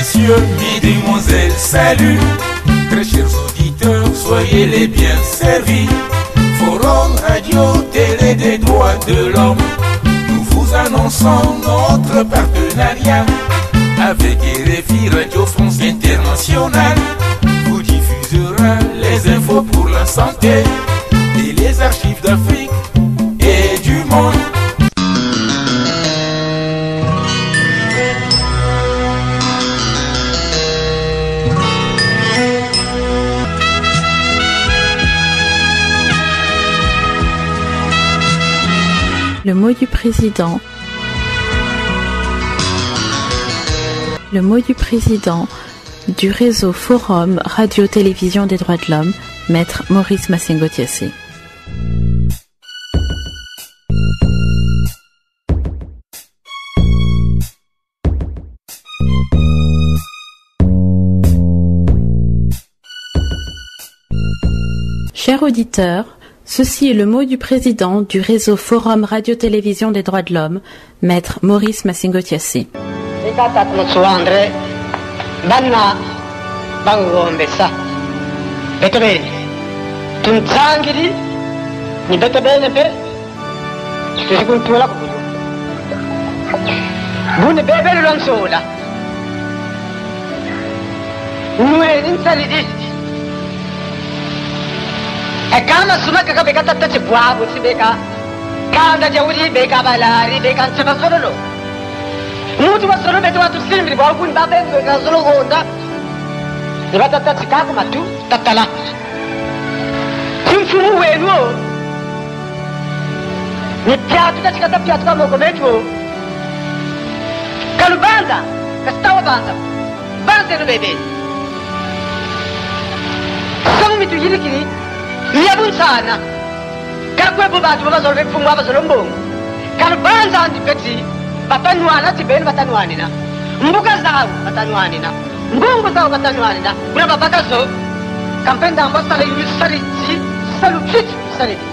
messieurs, mesdemoiselles, salut. Très chers auditeurs, soyez les bien servis. Forum Radio Télé des droits de l'homme, nous vous annonçons notre partenariat avec RFI Radio France Internationale. Vous diffusera les infos pour la santé et les archives d'Afrique et du monde. Le mot du président. Le mot du président du réseau Forum Radio-Télévision des droits de l'homme, Maître Maurice Massengo Thiassé. Chers auditeurs, ceci est le mot du président du réseau Forum Radio-Télévision des droits de l'homme, Maître Maurice Massengo Thiassé. E kama sumaka ka beka tata chibwabu sibeka kanda jawuri beka balari beka ncheba solo mutu wa solo beto watu silmi ba kun ba beka solo gonda ne ba tata chikaku matu tatala timfumu wenu ni piatu ta chikata piatu kama kometu kalubanda kastawa banda banda no bebe samu mitu yirikiri Yabun sana, kakwe bubatu bazolve fumwa bazolombongo. Kalbanza antipeti, batanwana tibeni batanwanina. Mbuka zao batanwanina. Mbungu zao batanwanina. Kuna babaka zo, kampenda ambasale yusariti, salupiti sariti.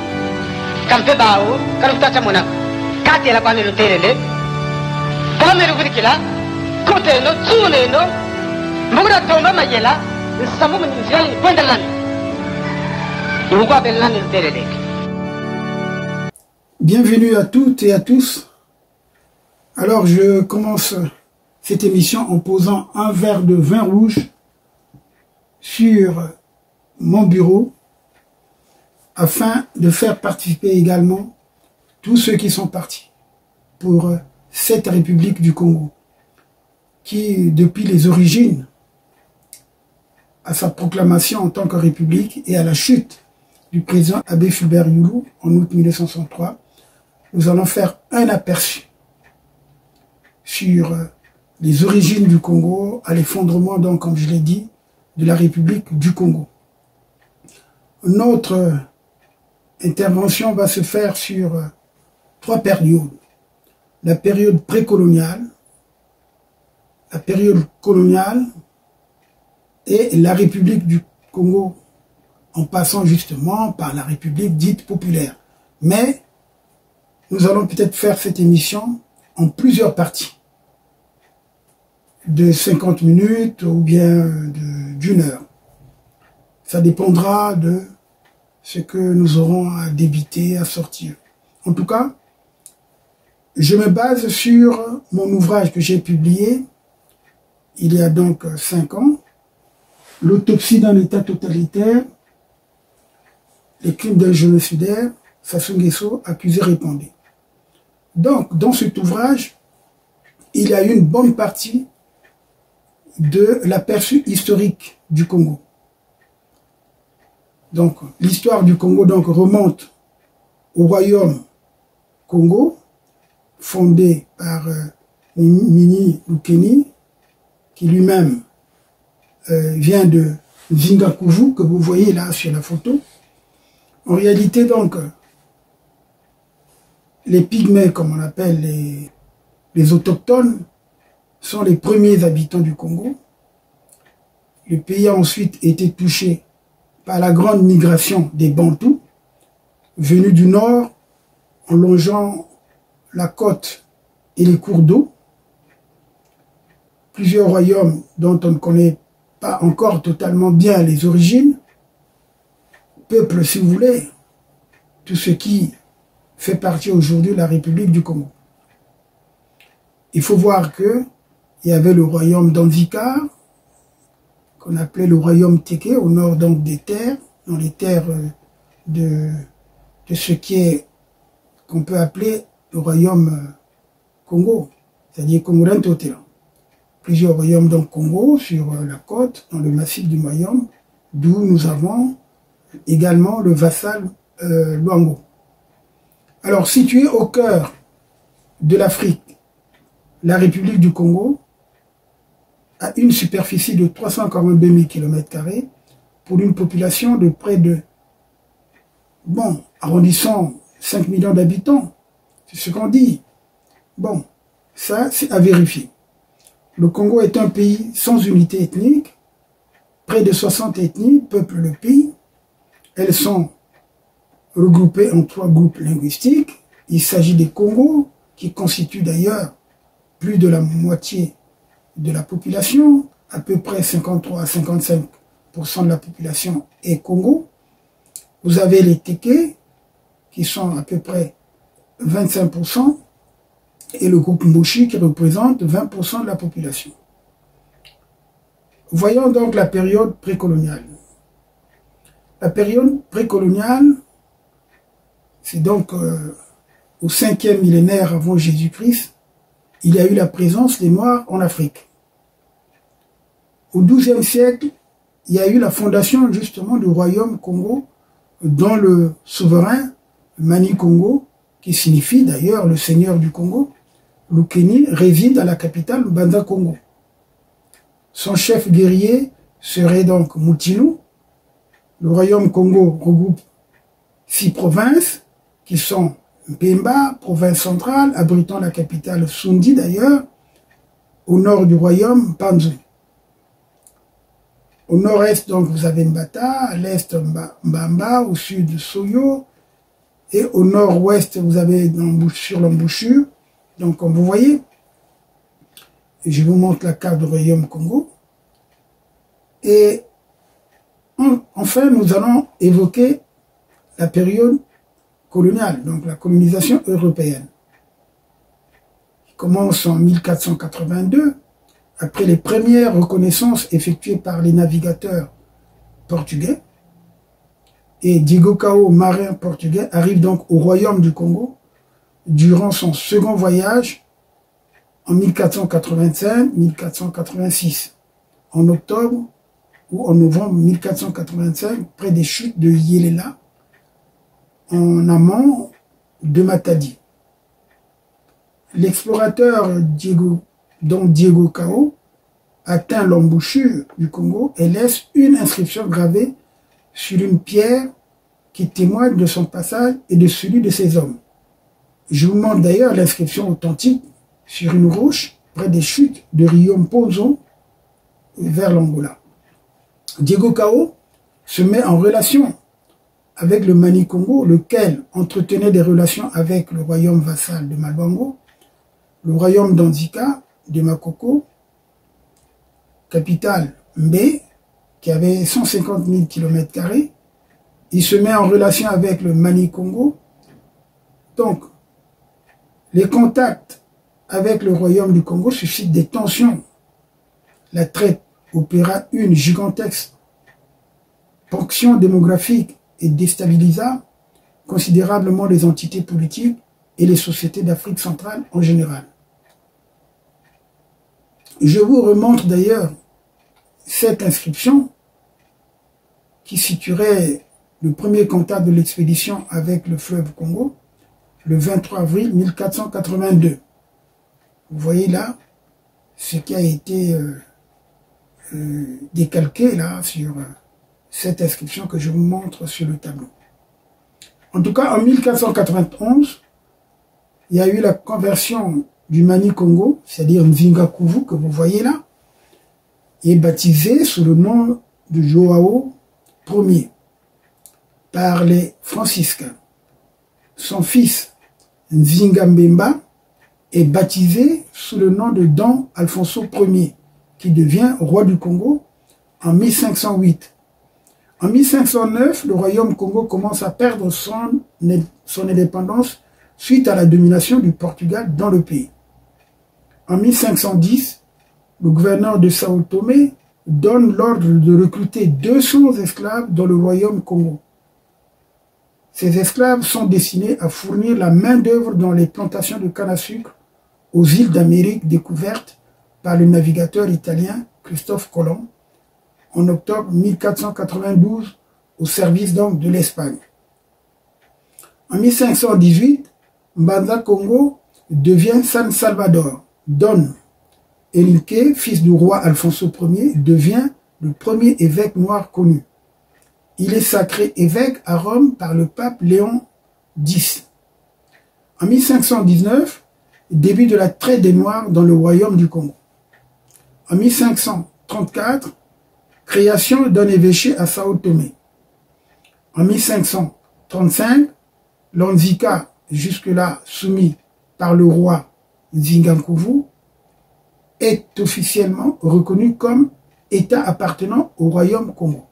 Kampe bao, kalutacha mona. Kati la kwani luterele. Kame rukikila, kote no, tsune no. Mbukura tomba mayela, samu mnjali kwenda lani. Bienvenue à toutes et à tous. Alors je commence cette émission en posant un verre de vin rouge sur mon bureau afin de faire participer également tous ceux qui sont partis pour cette République du Congo qui, depuis les origines, à sa proclamation en tant que République et à la chute du président Abbé Fulbert Youlou en août 1963, nous allons faire un aperçu sur les origines du Congo, à l'effondrement, donc, comme je l'ai dit, de la République du Congo. Notre intervention va se faire sur trois périodes. La période précoloniale, la période coloniale et la République du Congo, en passant justement par la République dite populaire. Mais nous allons peut-être faire cette émission en plusieurs parties, de 50 minutes ou bien d'une heure. Ça dépendra de ce que nous aurons à débiter, à sortir. En tout cas, je me base sur mon ouvrage que j'ai publié il y a donc 5 ans, L'autopsie d'un État totalitaire, les crimes d'un génocidaire, Sassou Nguesso, accusé répondait. Donc, dans cet ouvrage, il y a une bonne partie de l'aperçu historique du Congo. Donc, l'histoire du Congo donc, remonte au royaume Congo, fondé par Mini Lukeni, qui lui-même vient de Zingakuvu, que vous voyez là sur la photo. En réalité, donc, les pygmées, comme on appelle les autochtones, sont les premiers habitants du Congo. Le pays a ensuite été touché par la grande migration des Bantous, venus du nord en longeant la côte et les cours d'eau, plusieurs royaumes dont on ne connaît pas encore totalement bien les origines, peuple, si vous voulez, tout ce qui fait partie aujourd'hui de la République du Congo. Il faut voir que il y avait le royaume d'Anzika, qu'on appelait le royaume Téké, au nord donc des terres, dans les terres de ce qui est, qu'on peut appeler le royaume Congo, c'est-à-dire Congo-Rentotela. Plusieurs royaumes donc Congo, sur la côte, dans le massif du royaume, d'où nous avons également le vassal Luango. Alors, situé au cœur de l'Afrique, la République du Congo a une superficie de 342 000 km² pour une population de près de, bon, arrondissons 5 millions d'habitants. C'est ce qu'on dit. Bon, ça, c'est à vérifier. Le Congo est un pays sans unité ethnique. Près de 60 ethnies peuplent le pays. Elles sont regroupées en 3 groupes linguistiques. Il s'agit des Congos, qui constituent d'ailleurs plus de la moitié de la population, à peu près 53 à 55% de la population est Congo. Vous avez les Téké, qui sont à peu près 25%, et le groupe Mbushi, qui représente 20% de la population. Voyons donc la période précoloniale. La période précoloniale, c'est donc au 5e millénaire avant Jésus-Christ, il y a eu la présence des Noirs en Afrique. Au XIIe siècle, il y a eu la fondation justement du royaume Congo, dont le souverain Mani Congo, qui signifie d'ailleurs le seigneur du Congo, Lukeni, réside à la capitale Banza Congo. Son chef guerrier serait donc Moutinou. Le royaume Congo regroupe 6 provinces qui sont Mpemba, province centrale, abritant la capitale Sundi d'ailleurs, au nord du royaume Panzu. Au nord-est, donc, vous avez Mbata, à l'est Mbamba, au sud Soyo, et au nord-ouest, vous avez sur l'embouchure. Donc, comme vous voyez, je vous montre la carte du royaume Congo. Et enfin, nous allons évoquer la période coloniale, donc la colonisation européenne, qui commence en 1482, après les premières reconnaissances effectuées par les navigateurs portugais. Et Diego Cao, marin portugais, arrive donc au royaume du Congo durant son second voyage en 1485-1486, en octobre ou en novembre 1485, près des chutes de Yelela, en amont de Matadi. L'explorateur Diego Cao atteint l'embouchure du Congo et laisse une inscription gravée sur une pierre qui témoigne de son passage et de celui de ses hommes. Je vous montre d'ailleurs l'inscription authentique sur une roche près des chutes de Rio Mpozo vers l'Angola. Diego Cao se met en relation avec le Mani Congo, lequel entretenait des relations avec le royaume vassal de Malbango, le royaume d'Anzika, de Makoko, capitale Mbé, qui avait 150 000 km². Il se met en relation avec le Mani Congo. Donc, les contacts avec le royaume du Congo suscitent des tensions. La traite opéra une gigantesque ponction démographique et déstabilisa considérablement les entités politiques et les sociétés d'Afrique centrale en général. Je vous remontre d'ailleurs cette inscription qui situerait le premier contact de l'expédition avec le fleuve Congo le 23 avril 1482. Vous voyez là ce qui a été décalqué là sur cette inscription que je vous montre sur le tableau. En tout cas, en 1491, il y a eu la conversion du Mani Congo, c'est-à-dire Nzinga Kuvu, que vous voyez là, est baptisé sous le nom de Joao Ier par les franciscains. Son fils Nzinga Mbemba est baptisé sous le nom de Don Alfonso Ier, qui devient roi du Congo en 1508. En 1509, le royaume Congo commence à perdre son indépendance suite à la domination du Portugal dans le pays. En 1510, le gouverneur de Sao Tomé donne l'ordre de recruter 200 esclaves dans le royaume Congo. Ces esclaves sont destinés à fournir la main-d'œuvre dans les plantations de canne à sucre aux îles d'Amérique découvertes par le navigateur italien Christophe Colomb en octobre 1492 au service donc de l'Espagne. En 1518, Mbanza Congo devient San Salvador. Don Henrique, fils du roi Alfonso Ier, devient le premier évêque noir connu. Il est sacré évêque à Rome par le pape Léon X. En 1519, début de la traite des Noirs dans le royaume du Congo. En 1534, création d'un évêché à Sao Tomé. En 1535, l'Anzika, jusque-là soumis par le roi Zingankuvu, est officiellement reconnu comme État appartenant au royaume Congo.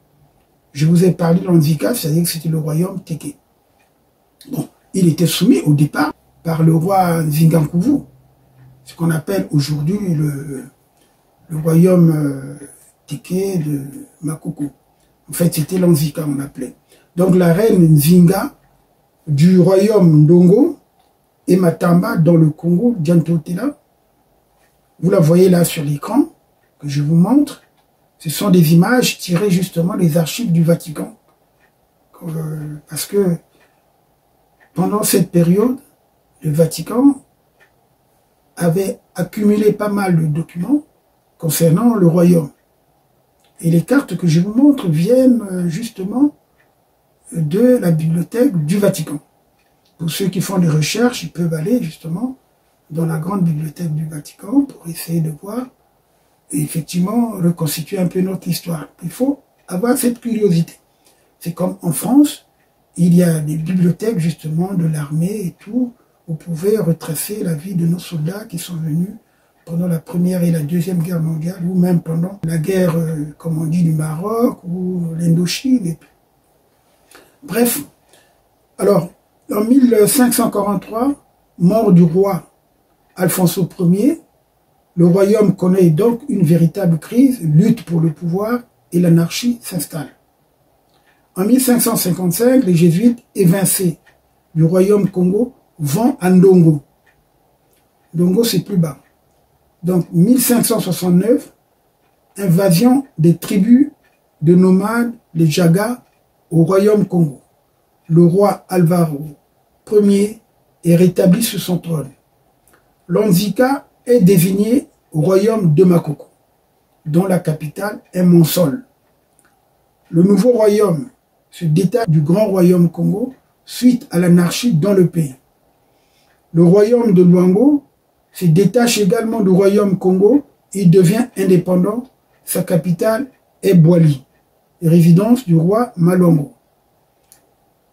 Je vous ai parlé de l'Anzika, c'est-à-dire que c'était le royaume Téké. Bon, il était soumis au départ par le roi Zingankuvu, ce qu'on appelle aujourd'hui le royaume Téké de Makoko. En fait, c'était l'Anzika, on l'appelait. Donc la reine Nzinga du royaume Ndongo et Matamba dans le Congo, Diantotela, vous la voyez là sur l'écran, que je vous montre. Ce sont des images tirées justement des archives du Vatican. Parce que pendant cette période, le Vatican avait accumulé pas mal de documents concernant le royaume. Et les cartes que je vous montre viennent justement de la bibliothèque du Vatican. Pour ceux qui font des recherches, ils peuvent aller justement dans la grande bibliothèque du Vatican pour essayer de voir et effectivement reconstituer un peu notre histoire. Il faut avoir cette curiosité. C'est comme en France, il y a des bibliothèques justement de l'armée et tout. Vous pouvez retracer la vie de nos soldats qui sont venus pendant la Première et la Deuxième Guerre mondiale, ou même pendant la guerre, comme on dit, du Maroc, ou l'Indochine et tout. Bref, alors, en 1543, mort du roi Alfonso Ier, le royaume connaît donc une véritable crise, lutte pour le pouvoir et l'anarchie s'installe. En 1555, les jésuites évincés du royaume Congo vont à Ndongo. Ndongo, c'est plus bas. Donc, 1569, invasion des tribus de nomades, les Jaga, au royaume Congo. Le roi Alvaro Ier est rétabli sur son trône. L'Anzika est désigné au royaume de Makoko, dont la capitale est Monsol. Le nouveau royaume se détache du grand royaume Congo suite à l'anarchie dans le pays. Le royaume de Luango se détache également du royaume Congo et devient indépendant. Sa capitale est Bwali, résidence du roi Malongo.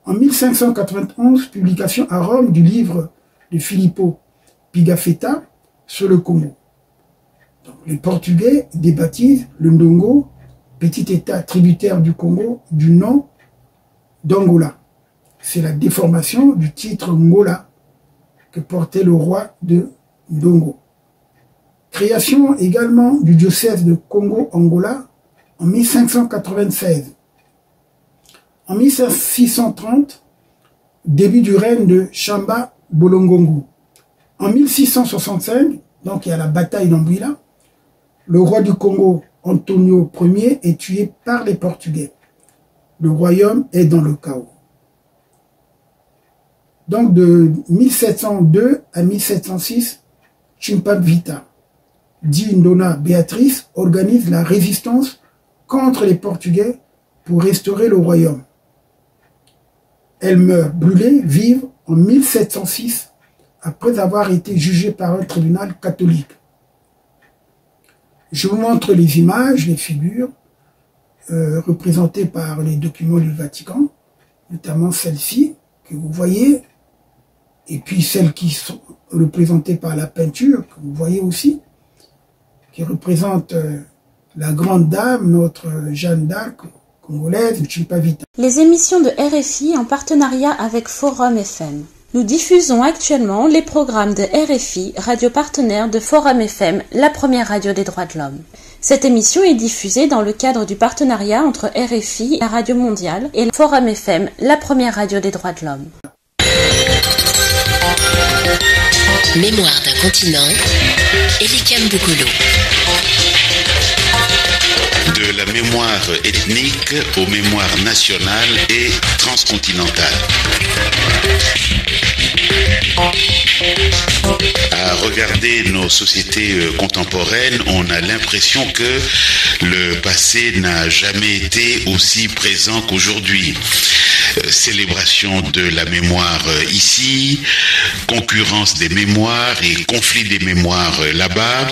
En 1591, publication à Rome du livre de Filippo Pigafetta sur le Congo. Donc, les Portugais débaptisent le Ndongo, petit état tributaire du Congo, du nom d'Angola. C'est la déformation du titre Ngola que portait le roi de Ndongo. Création également du diocèse de Congo-Angola en 1596. En 1630, début du règne de Chamba Bolongongu. En 1665, donc il y a la bataille d'Ambwila, le roi du Congo, Antonio Ier, est tué par les Portugais. Le royaume est dans le chaos. Donc de 1702 à 1706, Chimpavita, dit Ndona Béatrice, organise la résistance contre les Portugais pour restaurer le royaume. Elle meurt brûlée vive en 1706 après avoir été jugée par un tribunal catholique. Je vous montre les images, les figures représentées par les documents du Vatican, notamment celle-ci que vous voyez, et puis celles qui sont représentées par la peinture que vous voyez aussi. qui représente la grande dame, notre Jeanne d'Arc, congolaise, Chipavita. Les émissions de RFI en partenariat avec Forum FM. Nous diffusons actuellement les programmes de RFI, radio partenaire de Forum FM, la première radio des droits de l'homme. Cette émission est diffusée dans le cadre du partenariat entre RFI, la radio mondiale, et Forum FM, la première radio des droits de l'homme. Mémoire d'un continent, Elikam Boukolo. De la mémoire ethnique aux mémoires nationales et transcontinentales. À regarder nos sociétés contemporaines, on a l'impression que le passé n'a jamais été aussi présent qu'aujourd'hui. Célébration de la mémoire ici, concurrence des mémoires et conflit des mémoires là-bas,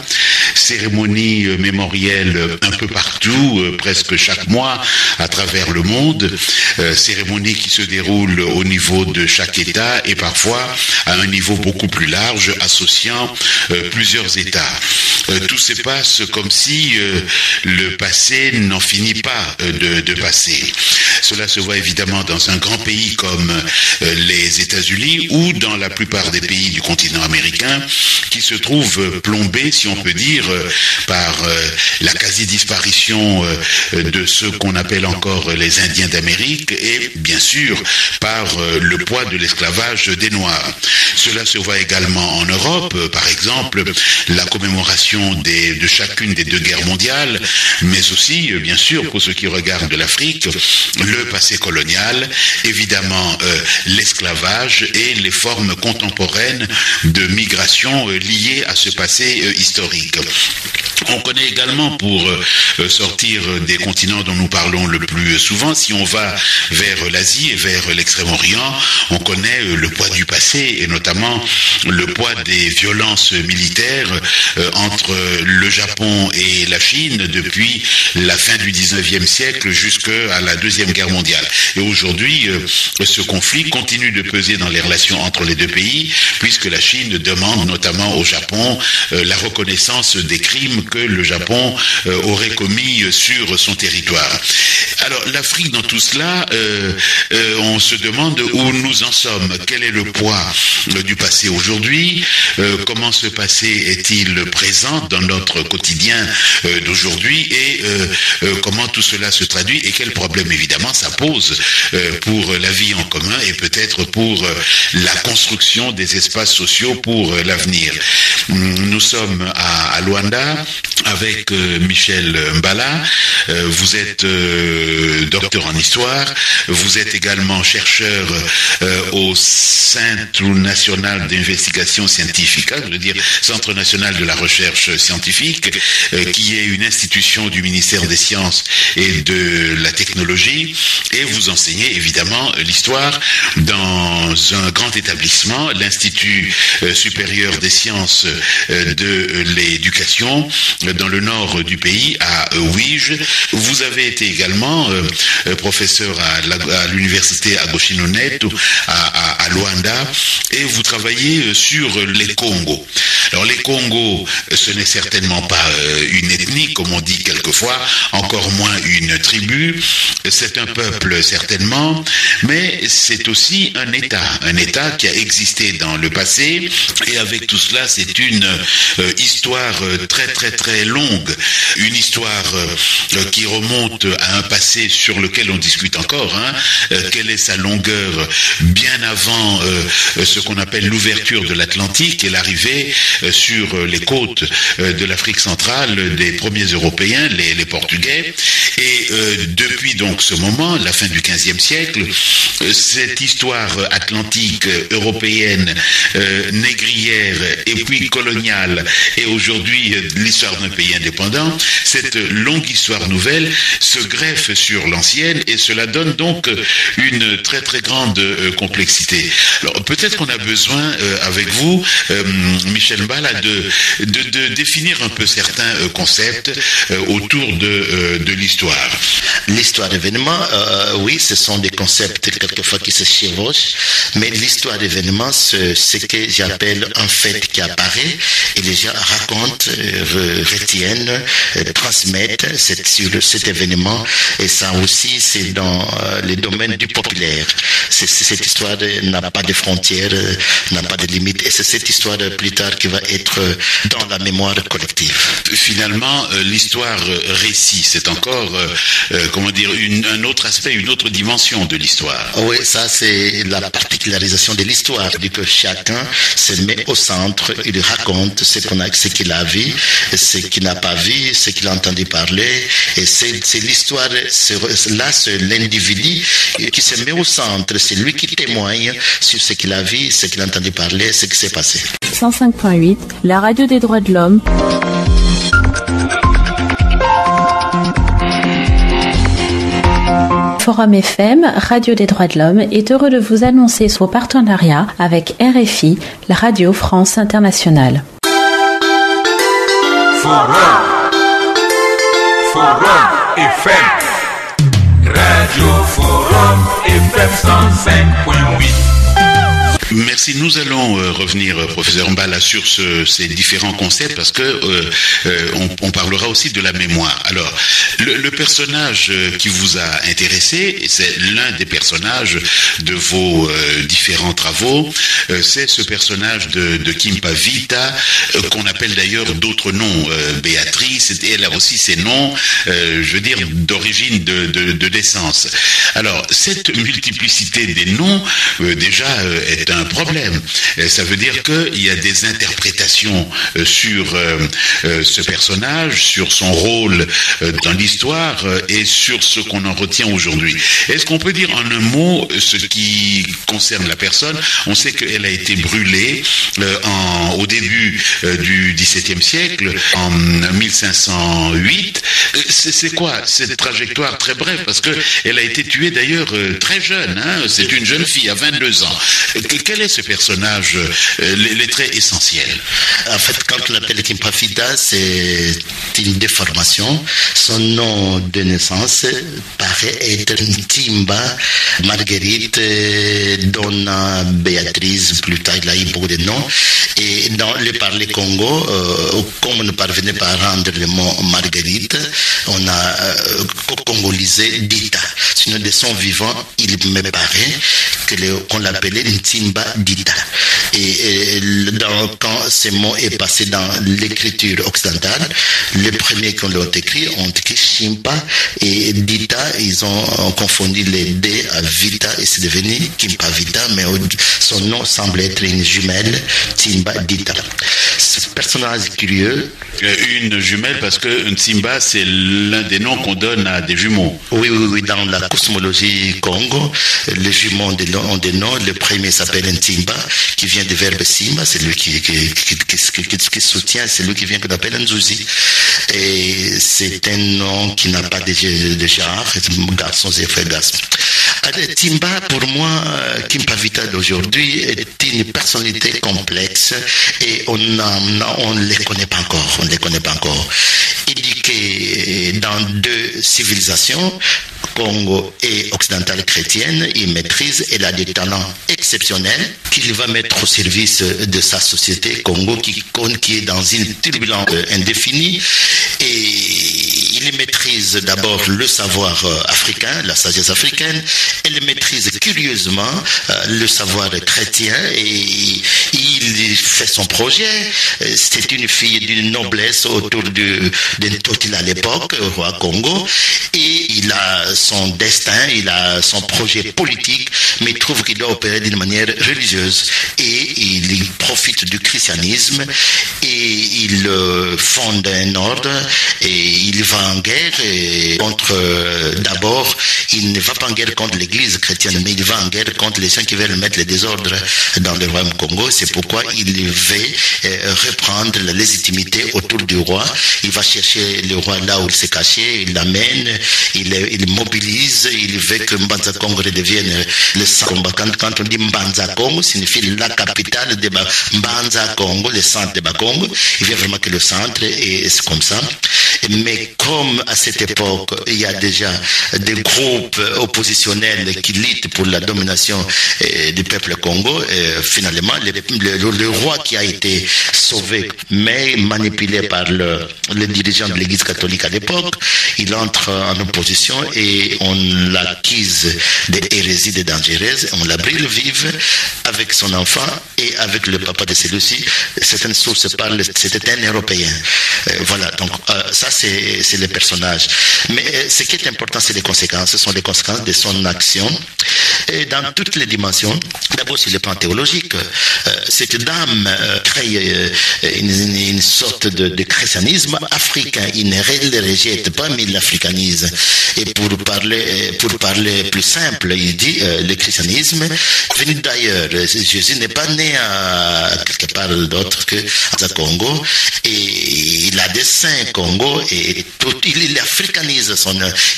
cérémonies mémorielles un peu partout, presque chaque mois à travers le monde, cérémonies qui se déroulent au niveau de chaque État et parfois à un niveau beaucoup plus large, associant plusieurs États. Tout se passe comme si le passé n'en finit pas de passer. Cela se voit évidemment dans un grand pays comme les États-Unis ou dans la plupart des pays du continent américain qui se trouvent plombés, si on peut dire, par la quasi-disparition de ceux qu'on appelle encore les Indiens d'Amérique et bien sûr par le poids de l'esclavage des Noirs. Cela se voit également en Europe, par exemple, la commémoration de chacune des 2 guerres mondiales, mais aussi, bien sûr, pour ceux qui regardent l'Afrique, le passé colonial, évidemment l'esclavage et les formes contemporaines de migration liées à ce passé historique. On connaît également, pour sortir des continents dont nous parlons le plus souvent, si on va vers l'Asie et vers l'Extrême-Orient, on connaît le poids du passé et notamment le poids des violences militaires entre le Japon et la Chine depuis la fin du 19e siècle jusqu'à la Deuxième Guerre mondiale. Et aujourd'hui, ce conflit continue de peser dans les relations entre les 2 pays, puisque la Chine demande notamment au Japon la reconnaissance des crimes que le Japon aurait commis sur son territoire. Alors l'Afrique dans tout cela, on se demande où nous en sommes, quel est le poids du passé aujourd'hui, comment ce passé est-il présent dans notre quotidien d'aujourd'hui et comment tout cela se traduit et quels problèmes évidemment ça pose pour la vie en commun et peut-être pour la construction des espaces sociaux pour l'avenir. Nous sommes à Luanda avec Michel Mbala. Vous êtes docteur en histoire, vous êtes également chercheur au Centre national d'investigation scientifique, je veux dire Centre national de la recherche scientifique, qui est une institution du ministère des Sciences et de la Technologie, et vous enseignez évidemment l'histoire dans un grand établissement, l'Institut supérieur des sciences de l'éducation, dans le nord du pays, à Ouige. Vous avez été également professeur à l'université à Goshinone, à Luanda, et vous travaillez sur les Congos. Alors les Congos, ce n'est certainement pas une ethnie, comme on dit quelquefois, encore moins une tribu. C'est un peuple certainement, mais c'est aussi un État qui a existé dans le passé, et avec tout cela, c'est une histoire très très très longue, une histoire qui remonte à un passé sur lequel on discute encore, quelle est sa longueur bien avant ce qu'on appelle l'ouverture de l'Atlantique et l'arrivée sur les côtes de l'Afrique centrale des premiers Européens, les Portugais, et depuis donc ce moment, la fin du XVe siècle, cette histoire atlantique, européenne, négrière et puis coloniale, et aujourd'hui l'histoire d'un pays indépendant, cette longue histoire nouvelle se greffe sur l'ancienne et cela donne donc une très très grande complexité. Alors peut-être qu'on a besoin avec vous, Michel Mbala, de définir un peu certains concepts autour de l'histoire. l'histoire? L'histoire événement, oui, ce sont des concepts quelquefois qui se chevauchent, mais l'histoire événement, c'est ce que j'appelle un fait qui apparaît et les gens racontent, retiennent, transmettent sur cet événement, et ça aussi c'est dans les domaines du populaire. Cette histoire n'a pas de frontières, n'a pas de limites, et c'est cette histoire plus tard qui va être dans la mémoire collective. Finalement, l'histoire récit, c'est encore, un autre aspect, une autre dimension de l'histoire. Oui, ça c'est la particularisation de l'histoire, du que chacun se met au centre, il raconte ce qu'il a vu, ce qu'il n'a pas vu, ce qu'il a entendu parler, et c'est l'histoire, là c'est l'individu qui se met au centre, c'est lui qui témoigne sur ce qu'il a vu, ce qu'il a entendu parler, ce qui s'est passé. 105.8, la radio des droits de l'homme. Forum FM, Radio des droits de l'homme, est heureux de vous annoncer son partenariat avec RFI, la Radio France Internationale. Forum FM, Radio Forum FM 105.8. Merci. Nous allons revenir, professeur Mbala, sur ces différents concepts, parce que on parlera aussi de la mémoire. Alors, le personnage qui vous a intéressé, et c'est l'un des personnages de vos différents travaux, c'est ce personnage de Kimpa Vita, qu'on appelle d'ailleurs d'autres noms, Béatrice, et elle a aussi ses noms, je veux dire, d'origine de naissance. Alors, cette multiplicité des noms, déjà, est un problème. Ça veut dire qu'il y a des interprétations sur ce personnage, sur son rôle dans l'histoire et sur ce qu'on en retient aujourd'hui. Est-ce qu'on peut dire en un mot ce qui concerne la personne? On sait qu'elle a été brûlée au début du XVIIe siècle, en 1508. C'est quoi cette trajectoire très brève? Parce qu'elle a été tuée d'ailleurs très jeune. C'est une jeune fille à 22 ans. Quel est ce personnage, les traits essentiels? En fait, quand on l'appelle Kimpa Vita, c'est une déformation. Son nom de naissance paraît être Ntimba Marguerite Donna Béatrice. Plus tard, il a eu beaucoup de noms. Et dans le parler Congo, comme on ne parvenait pas à rendre le mot Marguerite, on a congolisé Dita. Sinon, de son vivant, il me paraît qu'on l'appelait Ntimba Dita. Et quand ce mot est passé dans l'écriture occidentale, les premiers qui l'ont écrit Shimpa et Dita. Ils ont confondu les D à Vita et c'est devenu Kimpa Vita, mais son nom semble être une jumelle, Ntimba Dita. Ce personnage curieux. Une jumelle, parce que Ntimba, c'est l'un des noms qu'on donne à des jumeaux. Oui, dans la cosmologie Congo, les jumeaux ont des noms. Le premier s'appelle Ntimba, qui vient du verbe Simba, c'est lui qui soutient, c'est lui qui vient qu'on appelle Nzuzi. Et c'est un nom qui n'a pas de genre, garçons et frères garçons. Ntimba, pour moi, Kimpa Vita d'aujourd'hui est une personnalité complexe et on ne les connaît pas encore. Il dit que dans deux civilisations, Congo et occidentale chrétienne, il maîtrise, il a des talents exceptionnels qu'il va mettre au service de sa société Congo qui est dans une turbulence indéfinie, et il maîtrise d'abord le savoir africain, la sagesse africaine, il maîtrise curieusement le savoir chrétien et il fait son projet. C'est une fille d'une noblesse autour d'un Totila à l'époque, roi Congo, et il a son destin, il a son projet politique, mais il trouve qu'il doit opérer d'une manière religieuse et il profite du christianisme et il fonde un ordre et il va en guerre contre, d'abord, il ne va pas en guerre contre l'église chrétienne, mais il va en guerre contre les gens qui veulent mettre le désordre dans le royaume Congo. C'est pourquoi il veut reprendre la légitimité autour du roi. Il va chercher le roi là où il s'est caché, il l'amène, il mobilise, il veut que Mbanza Congo redevienne le centre. Quand on dit Mbanza Congo, signifie la capitale de Mbanza Congo, le centre de Congo. Il veut vraiment que le centre, et c'est comme ça. Mais comme à cette époque, il y a déjà des groupes oppositionnels qui luttent pour la domination du peuple Congo, finalement, le roi qui a été sauvé, mais manipulé par le dirigeant de l'église catholique à l'époque, il entre en opposition et on l'accuse d'hérésie de dangereuse, on la brûle vive avec son enfant et avec le papa de celui-ci. Certaines sources parlent, c'était un Européen. Voilà, donc ça c'est le personnage. Mais ce qui est important, c'est les conséquences. Ce sont les conséquences de son action et dans toutes les dimensions. D'abord sur le plan théologique, cette dame crée une sorte de christianisme africain. Il ne le rejette pas, mais il l'africanise. Et pour parler plus simple, il dit le christianisme venu d'ailleurs. Jésus n'est pas né à quelque part d'autre que à Congo, et il a des saints Congo, et il africanise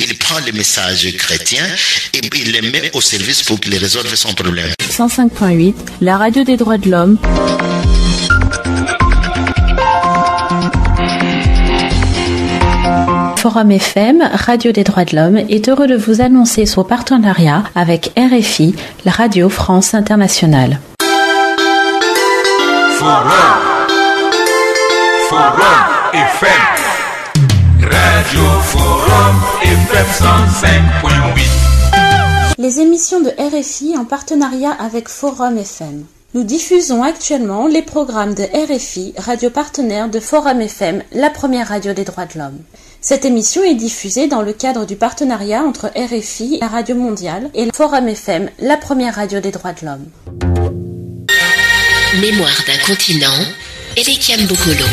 il prend le message chrétien et il les met au service pour qu'il résolve son problème. 105.8, la radio des droits de l'homme. Forum FM, Radio des droits de l'homme, est heureux de vous annoncer son partenariat avec RFI, la Radio France Internationale. Forum FM, Radio Forum FM 105.8. Les émissions de RFI en partenariat avec Forum FM. Nous diffusons actuellement les programmes de RFI, radio partenaire de Forum FM, la première radio des droits de l'homme. Cette émission est diffusée dans le cadre du partenariat entre RFI, la radio mondiale, et Forum FM, la première radio des droits de l'homme. Mémoire d'un continent, Elikiam Bokolo.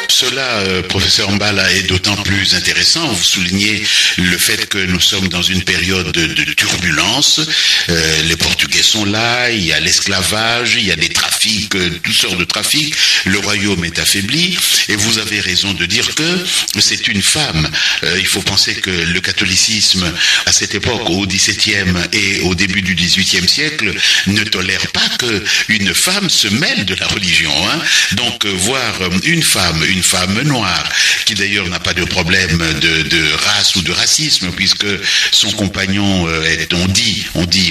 Cela, professeur Mbala, est d'autant plus intéressant. Vous soulignez le fait que nous sommes dans une période de turbulence. Les Portugais sont là, il y a l'esclavage, il y a des trafics, toutes sortes de trafics. Le royaume est affaibli. Et vous avez raison de dire que c'est une femme. Il faut penser que le catholicisme, à cette époque, au XVIIe et au début du XVIIIe siècle, ne tolère pas qu'une femme se mêle de la religion. Donc, voir une femme noire, qui d'ailleurs n'a pas de problème de race ou de racisme, puisque son compagnon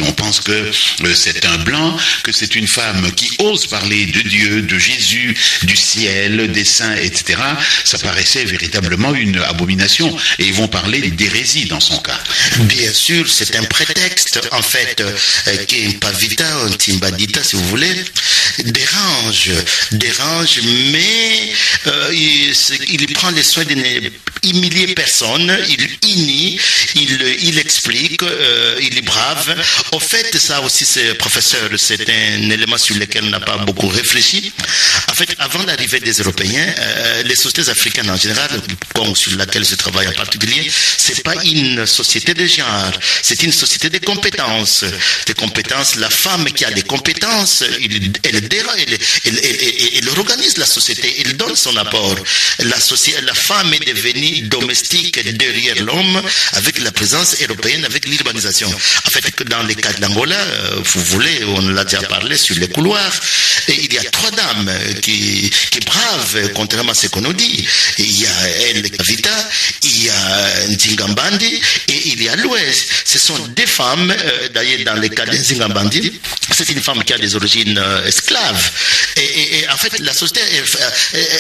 on pense que c'est un blanc, que c'est une femme qui ose parler de Dieu, de Jésus, du ciel, des saints, etc. Ça paraissait véritablement une abomination, et ils vont parler d'hérésie dans son cas. Bien sûr, c'est un prétexte, en fait, qui est Pavita, un Timbadita, si vous voulez, dérange, mais il prend les soins de humilier personne, il unit, il explique, il est brave. Au fait, ça aussi, professeur, c'est un élément sur lequel on n'a pas beaucoup réfléchi. En fait, avant l'arrivée des Européens, les sociétés africaines en général, comme sur laquelle je travaille en particulier, c'est pas une société de genre, c'est une société de compétences. Des compétences, la femme qui a des compétences, elle organise la société, elle donne son apport. La femme est devenue domestique derrière l'homme avec la présence européenne, avec l'urbanisation. En fait, dans les cas de l'Angola, vous voulez, on l'a déjà parlé sur les couloirs, et il y a trois dames qui bravent, contrairement à ce qu'on nous dit. Il y a elle, Kavita, il y a Nzingambandi, et il y a l'Ouest. Ce sont des femmes, d'ailleurs dans le cas de Nzingambandi, c'est une femme qui a des origines esclaves. Et en fait, la société,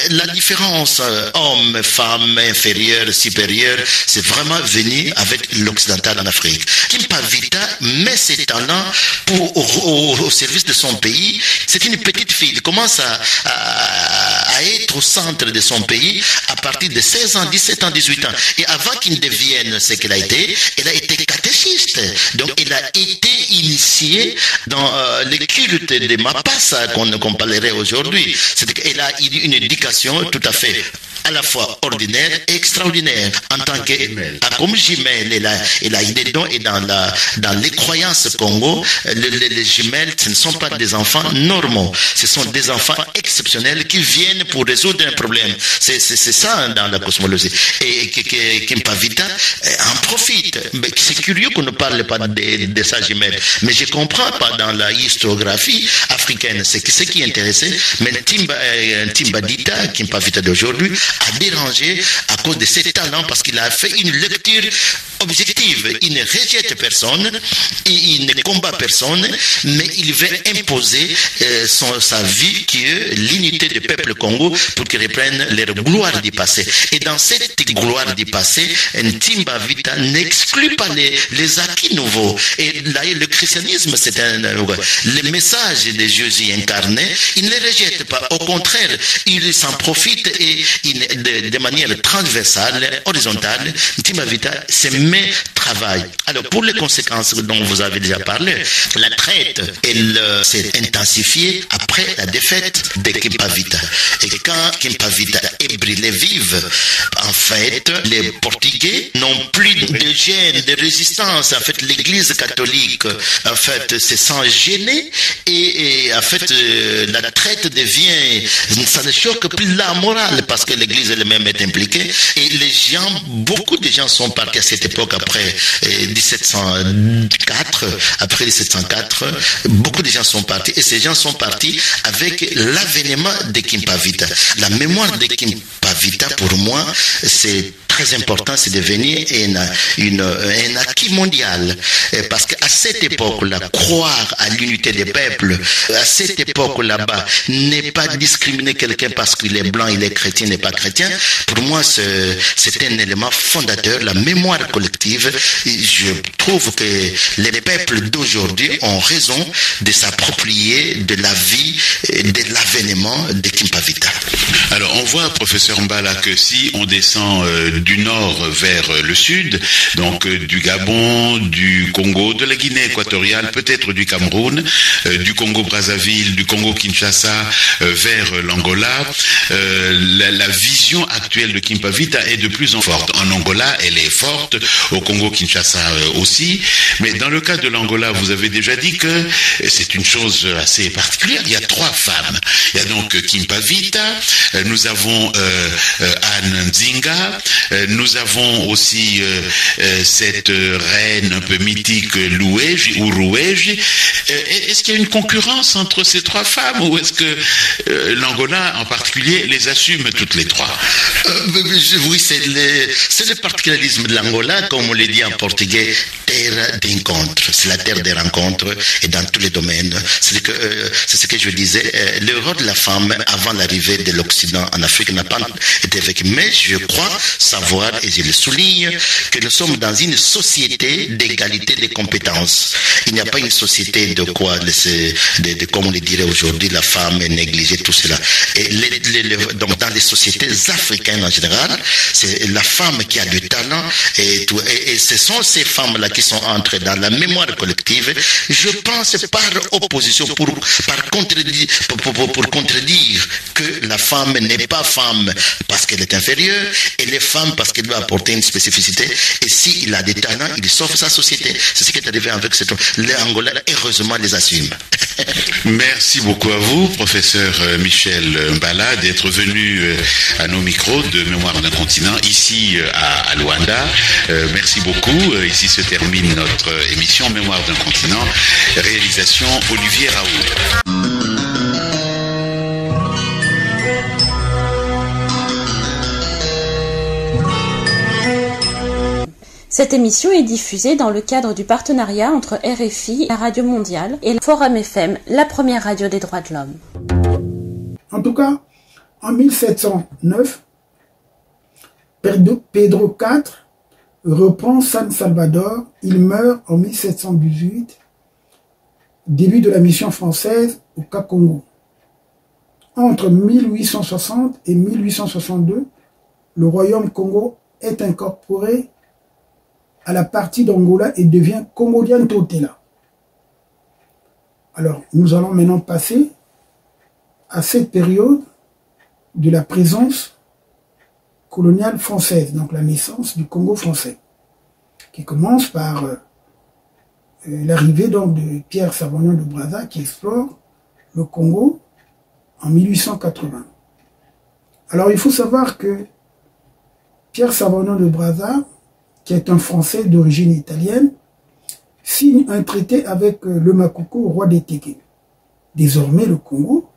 la différence homme, femme, inférieur, supérieur, c'est vraiment venu avec l'occidental en Afrique. Kimpavita met ses talents au service de son pays. C'est une petite fille. Elle commence à être au centre de son pays à partir de 16 ans, 17 ans, 18 ans. Et avant qu'il ne devienne ce qu'elle a été catéchiste. Donc, elle a été initiée dans les cultes de Mapassa, ça qu'on parlerait aujourd'hui. C'est qu'elle a une éducation tout à fait à la fois ordinaire et extraordinaire. En tant que, comme jumelle, elle a des dons, et dans les croyances Congo, les jumelles, ce ne sont pas des enfants normaux. Ce sont des enfants exceptionnels qui viennent pour résoudre un problème. C'est ça dans la cosmologie. Et Kimpavita en profite. C'est curieux qu'on ne parle pas de sa jumelle. Mais je comprends pas dans la historiographie africaine. C'est ce qui est intéressant. Mais Timbadita, Kimpavita d'aujourd'hui, a dérangé à cause de ses talents, parce qu'il a fait une lecture objective. Il ne rejette personne, il ne combat personne, mais il veut imposer sa vie, qui est l'unité du peuple Congo, pour qu'il reprenne leur gloire du passé. Et dans cette gloire du passé, Timbavita n'exclut pas les acquis nouveaux. Et là, le christianisme, c'est le message de Jésus incarné, il ne le rejette pas. Au contraire, il s'en profite, et de manière transversale, horizontale, Timbavita se met travail. Alors, pour les conséquences dont vous avez déjà parlé, la traite, elle s'est intensifiée après la défaite de Kimpavita. Et quand Kimpavita est brûlée vive, en fait, les Portugais n'ont plus de gène de résistance. En fait, l'Église catholique, en fait, se sent gênée, et en fait, la traite devient, ça ne choque plus la morale, parce que l'Église elle-même est impliquée, et beaucoup de gens sont partis à cette époque après 1704, beaucoup de gens sont partis, et ces gens sont partis avec l'avènement de Kimpavita. La mémoire de Kimpavita, pour moi, c'est très important, c'est devenu un acquis mondial, parce qu'à cette époque-là, croire à l'unité des peuples, à cette époque-là-bas, n'est pas discriminer quelqu'un parce qu'il est blanc, il est chrétien, n'est pas chrétien. Pour moi, c'est un élément fondateur, la mémoire collective. Je trouve que les peuples d'aujourd'hui ont raison de s'approprier de la vie, de l'avènement de Kimpavita. Alors, on voit, professeur Mbala, que si on descend du nord vers le sud, donc du Gabon, du Congo, de la Guinée équatoriale, peut-être du Cameroun, du Congo-Brazzaville, du Congo-Kinshasa, vers l'Angola, la vision actuelle de Kimpavita est de plus en forte. En Angola, elle est forte, au Congo-Kinshasa aussi, mais dans le cas de l'Angola, vous avez déjà dit que c'est une chose assez particulière. Il y a 3 femmes. Il y a donc Kimpavita, nous avons Anne Nzinga, nous avons aussi cette reine un peu mythique Louéji ou Rouéji. Est-ce qu'il y a une concurrence entre ces 3 femmes, ou est-ce que l'Angola en particulier les assume toutes les 3? Oui, c'est le particularisme de l'Angola, comme on le dit en portugais, terre d'encontre. C'est la terre des rencontres, et dans tous les domaines. C'est ce que je disais. Le rôle de la femme avant l'arrivée de l'Occident en Afrique n'a pas été vécu. Mais je crois savoir, et je le souligne, que nous sommes dans une société d'égalité des compétences. Il n'y a pas une société de quoi, comme on le dirait aujourd'hui, la femme est négligée, tout cela. Et donc dans les sociétés africaines en général, c'est la femme qui a du talent, et ce sont ces femmes-là qui sont entrées dans la mémoire collective, je pense par opposition, pour contredire que la femme n'est pas femme parce qu'elle est inférieure, et les femmes parce qu'elle doit apporter une spécificité, et s'il a des talents, il sauve sa société. C'est ce qui est arrivé avec cette... Les Angolais, heureusement, les assument. Merci beaucoup à vous, professeur Michel Mbala, d'être venu à nos micros de Mémoire d'un continent, ici à Luanda. Merci beaucoup. Ici se termine notre émission Mémoire d'un continent. Réalisation Olivier Raoult. Cette émission est diffusée dans le cadre du partenariat entre RFI, la Radio Mondiale, et le Forum FM, la première radio des droits de l'homme. En tout cas, en 1709, Pedro IV reprend San Salvador. Il meurt en 1718, début de la mission française au Cap-Congo. Entre 1860 et 1862, le royaume Congo est incorporé à la partie d'Angola et devient Congolien Totela. Alors, nous allons maintenant passer à cette période de la présence coloniale française, donc la naissance du Congo français, qui commence par l'arrivée donc de Pierre Savognin de Brazza qui explore le Congo en 1880. Alors il faut savoir que Pierre Savognin de Brazza, qui est un Français d'origine italienne, signe un traité avec le Makoko, roi des Téké. Désormais, le Congo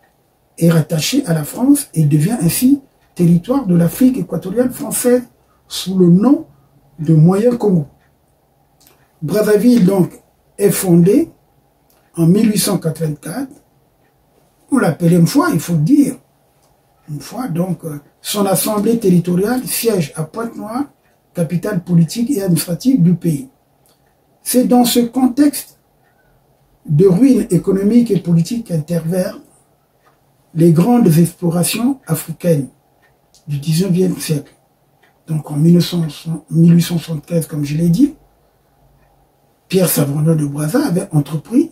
est rattaché à la France et devient ainsi territoire de l'Afrique équatoriale française sous le nom de Moyen Congo. Brazzaville, donc, est fondée en 1884. On l'appelait une fois, il faut le dire. Une fois, donc, son assemblée territoriale siège à Pointe-Noire, capitale politique et administrative du pays. C'est dans ce contexte de ruines économiques et politiques qu'interviennent les grandes explorations africaines du 19e siècle. Donc en 1873, comme je l'ai dit, Pierre Savognin de Brazza avait entrepris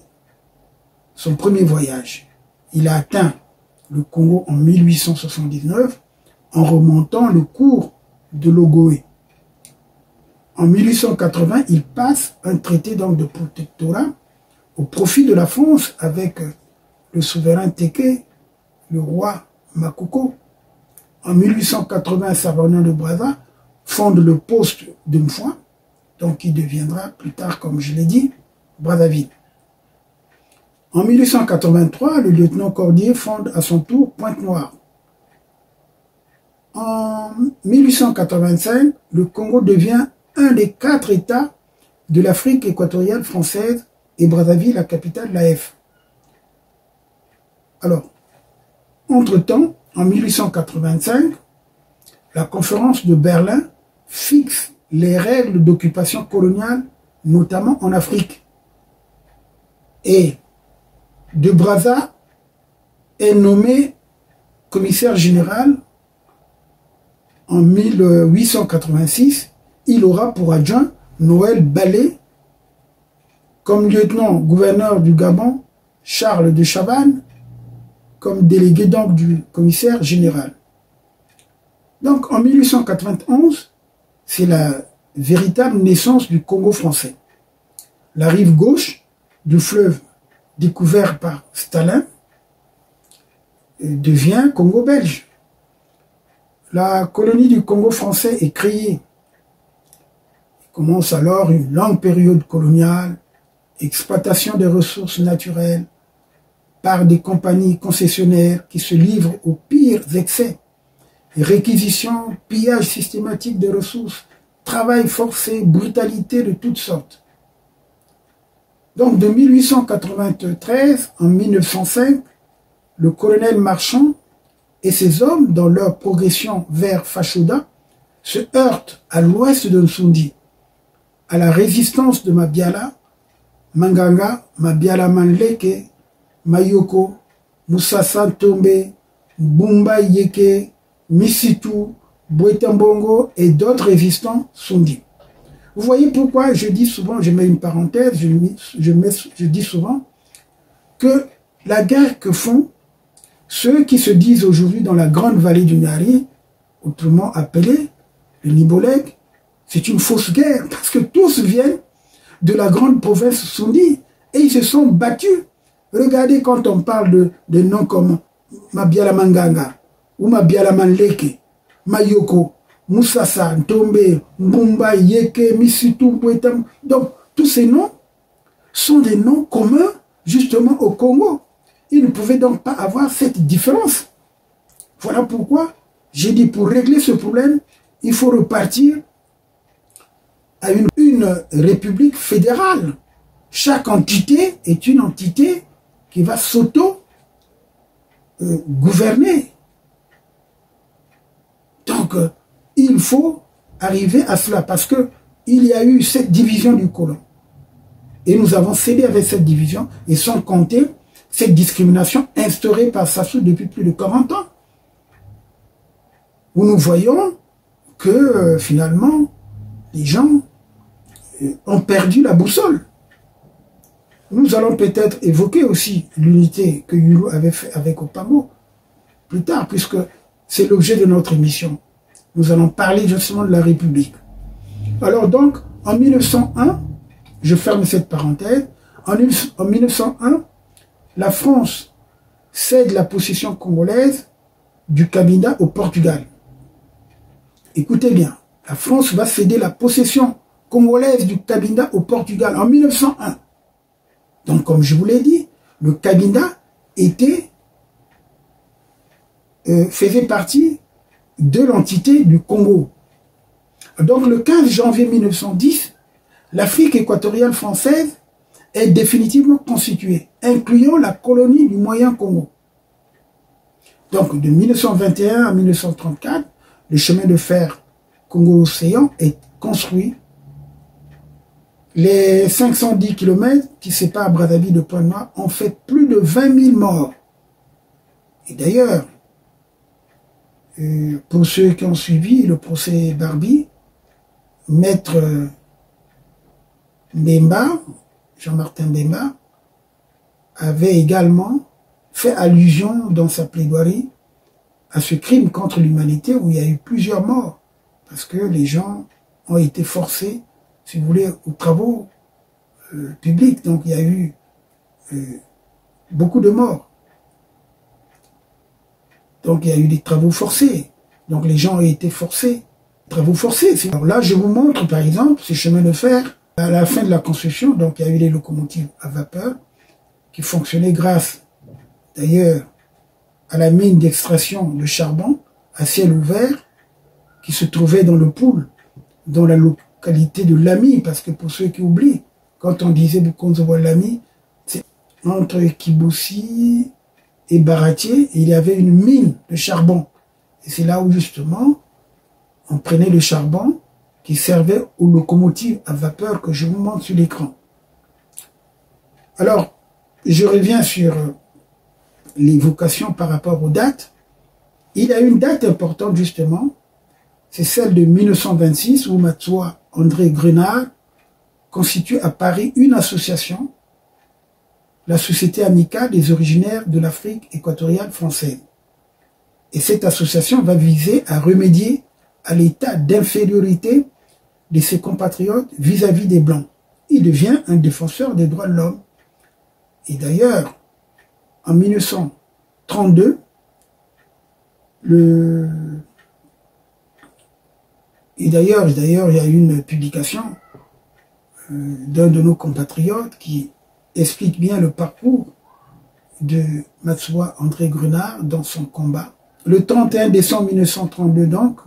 son premier voyage. Il a atteint le Congo en 1879 en remontant le cours de l'Ogoé. En 1880, il passe un traité donc de protectorat au profit de la France avec le souverain Téké, le roi Makoko. En 1880, Savognin de Brazza fonde le poste de Mfoua, donc qui deviendra plus tard, comme je l'ai dit, Brazzaville. En 1883, le lieutenant Cordier fonde à son tour Pointe-Noire. En 1885, le Congo devient un des 4 États de l'Afrique équatoriale française et Brazzaville, la capitale de l'AF. Alors, entre-temps, en 1885, la conférence de Berlin fixe les règles d'occupation coloniale, notamment en Afrique. Et de Brazza est nommé commissaire général en 1886. Il aura pour adjoint Noël Ballet, comme lieutenant-gouverneur du Gabon, Charles de Chavannes, comme délégué donc du commissaire général. Donc en 1891, c'est la véritable naissance du Congo français. La rive gauche du fleuve découvert par Stalin devient Congo belge. La colonie du Congo français est créée. Il commence alors une longue période coloniale, exploitation des ressources naturelles par des compagnies concessionnaires qui se livrent aux pires excès, réquisition, pillage systématique des ressources, travail forcé, brutalité de toutes sortes. Donc de 1893 en 1905, le colonel Marchand et ses hommes, dans leur progression vers Fashoda, se heurtent à l'ouest de Nsoundi, à la résistance de Mabiala, Manganga, Mabiala Manleke, Mayoko, Moussassa Tombe, Mbumba Yeke, Misitu, Bouetambongo et d'autres résistants Sundi. Vous voyez pourquoi je dis souvent, je mets une parenthèse, je dis souvent que la guerre que font ceux qui se disent aujourd'hui dans la grande vallée du Niari, autrement appelée le Nibolek, c'est une fausse guerre, parce que tous viennent de la grande province Sundi et ils se sont battus. Regardez quand on parle de noms comme Mabiala Manganga, ou Mabiala Manleke, Mayoko, Moussassa, Ntombe, Mbumba, Yeke, Misitu, Bouetam. Donc, tous ces noms sont des noms communs justement au Congo. Ils ne pouvaient donc pas avoir cette différence. Voilà pourquoi j'ai dit pour régler ce problème, il faut repartir à une république fédérale. Chaque entité est une entité qui va s'auto-gouverner. Donc, il faut arriver à cela parce que il y a eu cette division du colon. Et nous avons cédé avec cette division et sans compter cette discrimination instaurée par Sassou depuis plus de 40 ans. Où nous voyons que finalement, les gens ont perdu la boussole. Nous allons peut-être évoquer aussi l'unité que Yulu avait fait avec Opango plus tard, puisque c'est l'objet de notre émission. Nous allons parler justement de la République. Alors donc, en 1901, je ferme cette parenthèse, en 1901, la France cède la possession congolaise du Cabinda au Portugal. Écoutez bien, la France va céder la possession congolaise du Cabinda au Portugal en 1901. Donc, comme je vous l'ai dit, le Cabinda faisait partie de l'entité du Congo. Donc, le 15 janvier 1910, l'Afrique équatoriale française est définitivement constituée, incluant la colonie du Moyen-Congo. Donc, de 1921 à 1934, le chemin de fer Congo-Océan est construit. Les 510 km qui séparent Brazzaville de Pointe-Noire ont fait plus de 20 000 morts. Et d'ailleurs, pour ceux qui ont suivi le procès Barbie, Maître Mbemba, Jean-Martin Mbemba, avait également fait allusion dans sa plaidoirie à ce crime contre l'humanité où il y a eu plusieurs morts, parce que les gens ont été forcés, si vous voulez, aux travaux publics. Donc il y a eu beaucoup de morts. Donc il y a eu des travaux forcés. Donc les gens ont été forcés. Travaux forcés. Alors là, je vous montre par exemple ces chemins de fer. À la fin de la construction, donc il y a eu les locomotives à vapeur qui fonctionnaient grâce, d'ailleurs, à la mine d'extraction de charbon à ciel ouvert qui se trouvait dans le Poul, dans la localité de Lamy, parce que pour ceux qui oublient, quand on disait Bukonzo-Lamy, c'est entre Kiboussi et Baratier, il y avait une mine de charbon. Et c'est là où justement on prenait le charbon qui servait aux locomotives à vapeur que je vous montre sur l'écran. Alors, je reviens sur l'évocation par rapport aux dates. Il y a une date importante justement, c'est celle de 1926 où Matsoa André Grenard constitue à Paris une association, la Société amicale des originaires de l'Afrique équatoriale française. Et cette association va viser à remédier à l'état d'infériorité de ses compatriotes vis-à-vis des Blancs. Il devient un défenseur des droits de l'homme. Et d'ailleurs, en 1932, il y a eu une publication d'un de nos compatriotes qui explique bien le parcours de Matsoa André Grenard dans son combat. Le 31 décembre 1932, donc,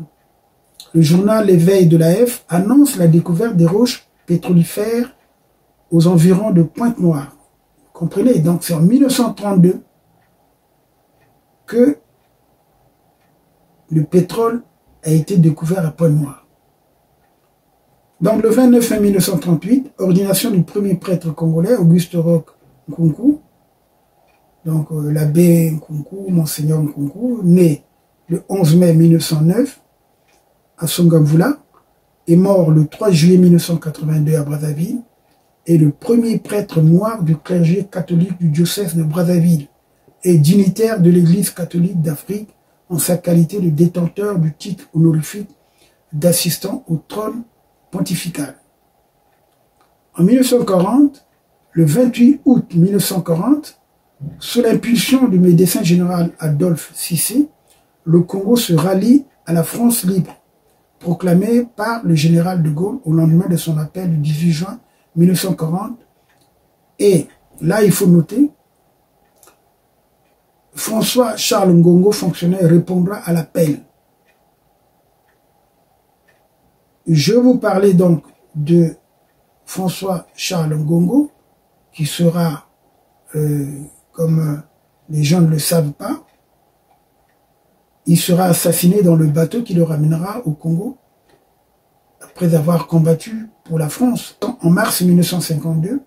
le journal L'éveil de l'AF annonce la découverte des roches pétrolifères aux environs de Pointe-Noire. Vous comprenez? Donc c'est en 1932 que le pétrole a été découvert à Pointe-Noire. Donc le 29 mai 1938, ordination du premier prêtre congolais, Auguste Roch Nkunku, donc l'abbé Nkunku, Monseigneur Nkunku, né le 11 mai 1909 à Songambula, est mort le 3 juillet 1982 à Brazzaville, est le premier prêtre noir du clergé catholique du diocèse de Brazzaville et dignitaire de l'Église catholique d'Afrique en sa qualité de détenteur du titre honorifique d'assistant au trône pontifical. En 1940, le 28 août 1940, sous l'impulsion du médecin général Adolphe Cissé, le Congo se rallie à la France libre, proclamée par le général de Gaulle au lendemain de son appel du 18 juin 1940. Et là, il faut noter, François Charles Ngongo, fonctionnaire, répondra à l'appel. Je vous parlais donc de François Charles Ngongo, qui sera, comme les gens ne le savent pas, il sera assassiné dans le bateau qui le ramènera au Congo, après avoir combattu pour la France. En mars 1952,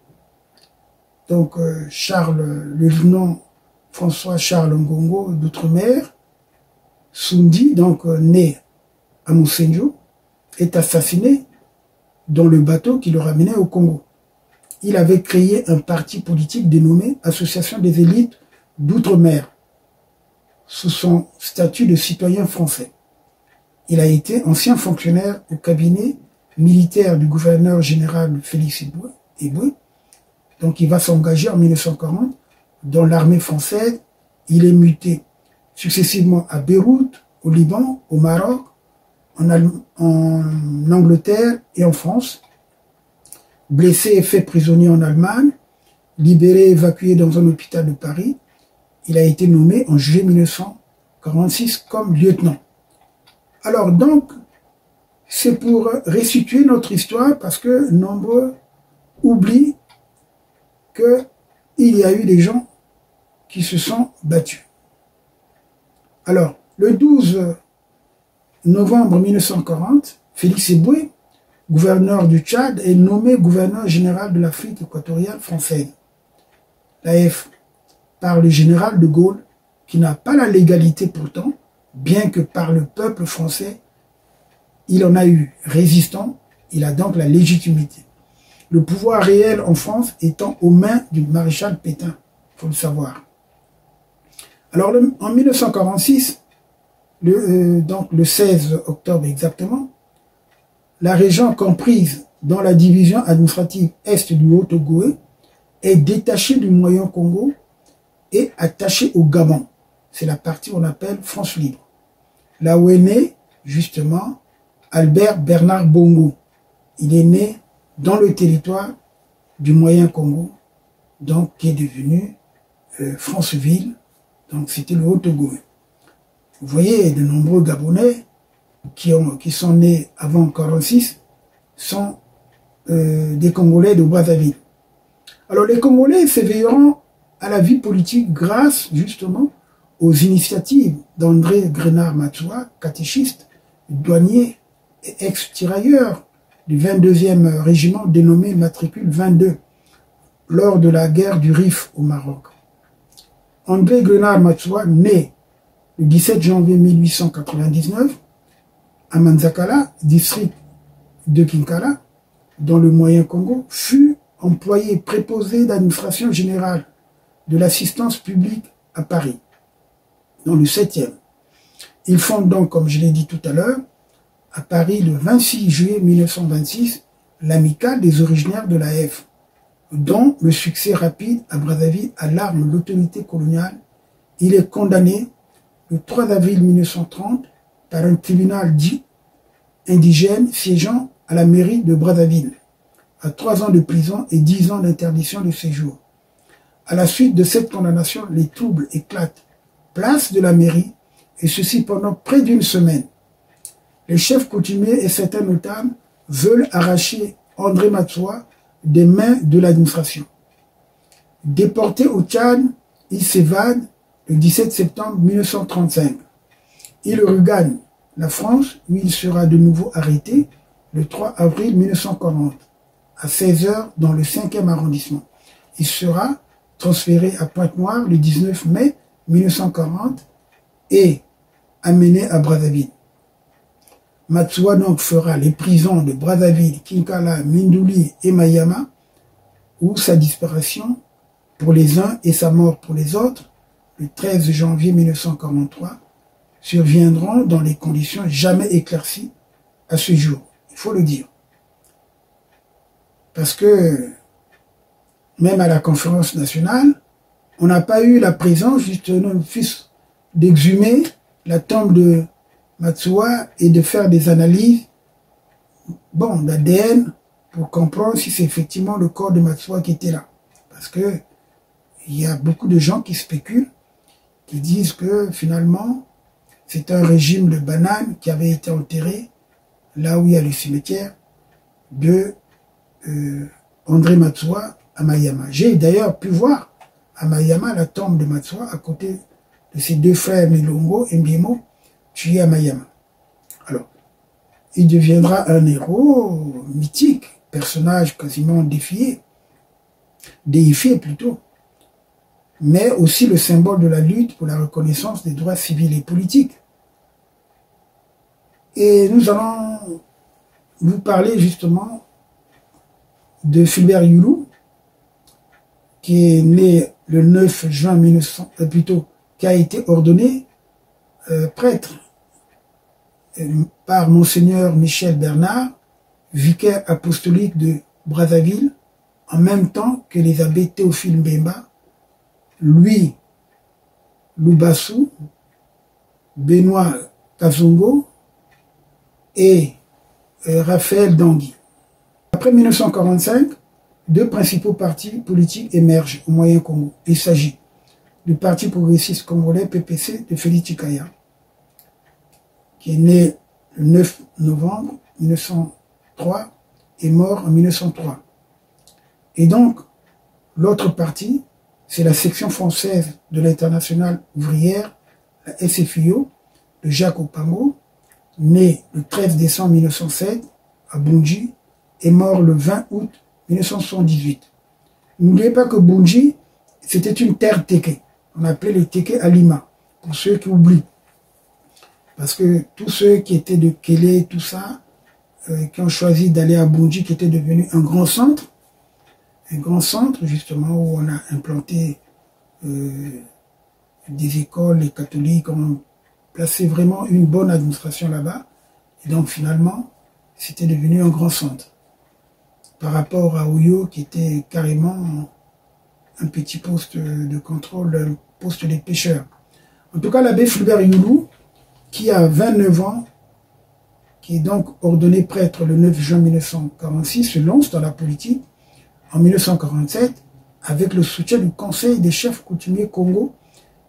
donc le lieutenant François Charles Ngongo d'Outre-mer, Sundi, donc né à Moussenjo, est assassiné dans le bateau qui le ramenait au Congo. Il avait créé un parti politique dénommé Association des élites d'Outre-mer. sous son statut de citoyen français. Il a été ancien fonctionnaire au cabinet militaire du gouverneur général Félix Éboué. Donc il va s'engager en 1940 dans l'armée française. Il est muté successivement à Beyrouth, au Liban, au Maroc, en Angleterre et en France. Blessé et fait prisonnier en Allemagne, libéré et évacué dans un hôpital de Paris, il a été nommé en juillet 1946 comme lieutenant. Alors donc, c'est pour restituer notre histoire parce que nombreux oublient qu'il y a eu des gens qui se sont battus. Alors, le 12 novembre 1940, Félix Éboué, gouverneur du Tchad, est nommé gouverneur général de l'Afrique équatoriale française, l'AF, par le général de Gaulle, qui n'a pas la légalité pourtant, bien que par le peuple français, il en a eu résistant, il a donc la légitimité. Le pouvoir réel en France étant aux mains du maréchal Pétain, il faut le savoir. Alors en 1946, donc le 16 octobre exactement, la région comprise dans la division administrative est du Haut-Togo est détachée du Moyen-Congo et attachée au Gabon. C'est la partie qu'on appelle France libre. Là où est né, justement, Albert Bernard Bongo. Il est né dans le territoire du Moyen-Congo, donc qui est devenu Franceville, donc c'était le Haut-Togo. Vous voyez, de nombreux Gabonais qui sont nés avant 1946 sont des Congolais de Brazzaville. Alors les Congolais s'éveilleront à la vie politique grâce justement aux initiatives d'André Grenard Matsuwa, catéchiste, douanier et ex-tirailleur du 22e régiment dénommé Matricule 22 lors de la guerre du Rif au Maroc. André Grenard Matsuwa, né le 17 janvier 1899 à Manzakala, district de Kinkala, dans le Moyen-Congo, fut employé préposé d'administration générale de l'assistance publique à Paris, dans le 7e. Il fonde donc, comme je l'ai dit tout à l'heure, à Paris le 26 juillet 1926, l'amicale des originaires de l'AF, dont le succès rapide à Brazzaville alarme l'autorité coloniale. Il est condamné le 3 avril 1930 par un tribunal dit indigène siégeant à la mairie de Brazzaville, à 3 ans de prison et 10 ans d'interdiction de séjour. À la suite de cette condamnation, les troubles éclatent place de la mairie, et ceci pendant près d'une semaine. Les chefs coutumiers et certains notables veulent arracher André Matsuwa des mains de l'administration. Déporté au Tchad, il s'évade le 17 septembre 1935. Il regagne la France, où il sera de nouveau arrêté le 3 avril 1940, à 16h dans le 5e arrondissement. Il sera transféré à Pointe-Noire le 19 mai 1940 et amené à Brazzaville. Matsuwa donc fera les prisons de Brazzaville, Kinkala, Mindouli et Mayama, où sa disparition pour les uns et sa mort pour les autres, le 13 janvier 1943, surviendront dans les conditions jamais éclaircies à ce jour. Il faut le dire. Parce que même à la conférence nationale, on n'a pas eu la présence justement d'exhumer la tombe de Matsuwa et de faire des analyses d'ADN pour comprendre si c'est effectivement le corps de Matsuwa qui était là. Parce que il y a beaucoup de gens qui spéculent, qui disent que finalement c'est un régime de bananes qui avait été enterré là où il y a le cimetière de André Matsuwa à Mayama. J'ai d'ailleurs pu voir à Mayama la tombe de Matsuwa à côté de ses deux frères Milongo et Mbiemo, tués à Mayama. Alors, il deviendra un héros mythique, personnage quasiment déifié plutôt, mais aussi le symbole de la lutte pour la reconnaissance des droits civils et politiques. Et nous allons vous parler justement de Fulbert Yulu, qui est né le 9 juin 1900, qui a été ordonné prêtre par Monseigneur Michel Bernard, vicaire apostolique de Brazzaville, en même temps que les abbés Théophile Mbemba, Louis Loubassou, Benoît Kazungo et Raphaël Dangui. Après 1945, deux principaux partis politiques émergent au Moyen-Congo. Il s'agit du Parti progressiste congolais PPC de Félix Tshikaya, qui est né le 9 novembre 1903 et mort en 1903. Et donc, l'autre parti, c'est la section française de l'Internationale ouvrière, la SFIO, de Jacques Opango, né le 13 décembre 1907 à Bunji et mort le 20 août 1978. N'oubliez pas que Bunji, c'était une terre téké. On appelait les téké à Lima, pour ceux qui oublient. Parce que tous ceux qui étaient de Kélé, tout ça, qui ont choisi d'aller à Bunji, qui était devenu un grand centre justement où on a implanté des écoles, les catholiques ont placé vraiment une bonne administration là-bas. Et donc finalement, c'était devenu un grand centre. Par rapport à Oyo, qui était carrément un petit poste de contrôle, un poste des pêcheurs. En tout cas, l'abbé Fulbert Youlou, qui a 29 ans, qui est donc ordonné prêtre le 9 juin 1946, se lance dans la politique en 1947 avec le soutien du Conseil des chefs coutumiers Congo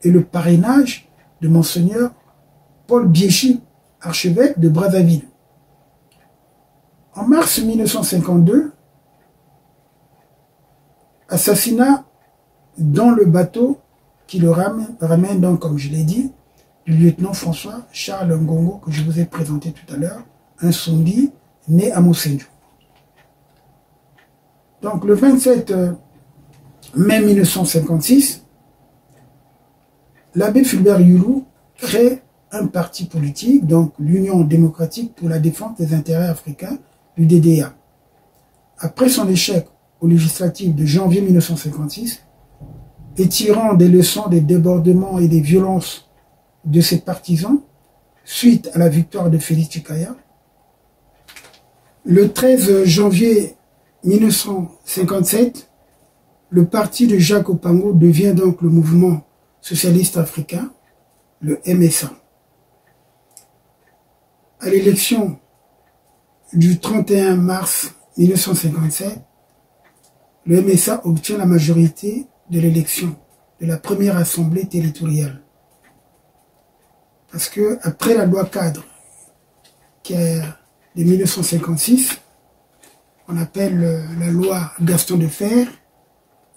et le parrainage de Monseigneur Paul Biéchi, archevêque de Brazzaville. En mars 1952, assassinat dans le bateau qui le ramène donc, comme je l'ai dit, du lieutenant François Charles Ngongo, que je vous ai présenté tout à l'heure, un Sondi né à Moussenjou. Donc le 27 mai 1956, l'abbé Fulbert Youlou crée un parti politique, donc l'Union démocratique pour la défense des intérêts africains, l'UDDA. Après son échec aux législatives de janvier 1956, et tirant des leçons des débordements et des violences de ses partisans, suite à la victoire de Félix Tshikaya, le 13 janvier 1957, le parti de Jacques Opango devient donc le mouvement socialiste africain, le MSA. À l'élection du 31 mars 1957, le MSA obtient la majorité de l'élection de la première assemblée territoriale. Parce que après la loi cadre qui est de 1956, on appelle la loi Gaston de Fer,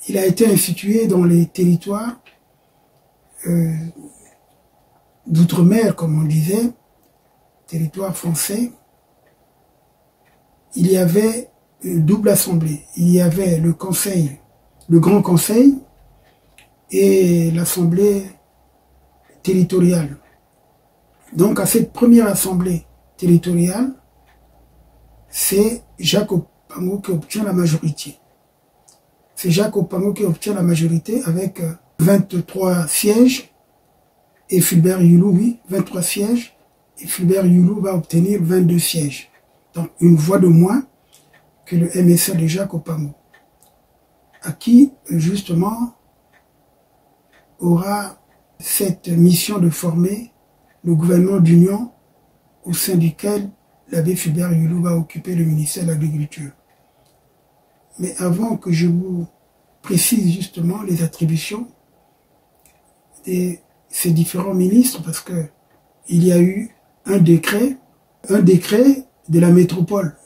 il a été institué dans les territoires d'outre-mer, comme on disait, territoire français. Il y avait une double assemblée. Il y avait le conseil, le grand conseil et l'assemblée territoriale. Donc à cette première assemblée territoriale, c'est Jacques Opango qui obtient la majorité. C'est Jacques Opango qui obtient la majorité avec 23 sièges et Fulbert Youlou, oui, 23 sièges, et Fulbert Youlou va obtenir 22 sièges. Donc une voix de moins que le MSA de Jacques Opango, à qui justement aura cette mission de former le gouvernement d'union au sein duquel l'abbé Fulbert Youlou va occuper le ministère de l'Agriculture. Mais avant que je vous précise justement les attributions de ces différents ministres, parce que il y a eu un décret de la métropole,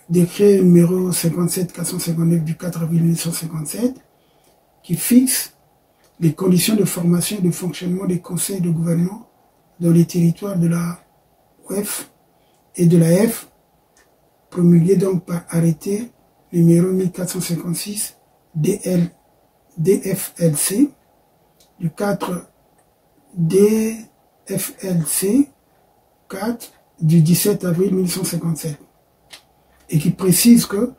décret numéro 57-459 du 4 avril 1957, qui fixe les conditions de formation et de fonctionnement des conseils de gouvernement dans les territoires de la OEF et de la F, promulgué donc par arrêté numéro 1456 DFLC du 4 DFLC 4 du 17 avril 1957 et qui précise que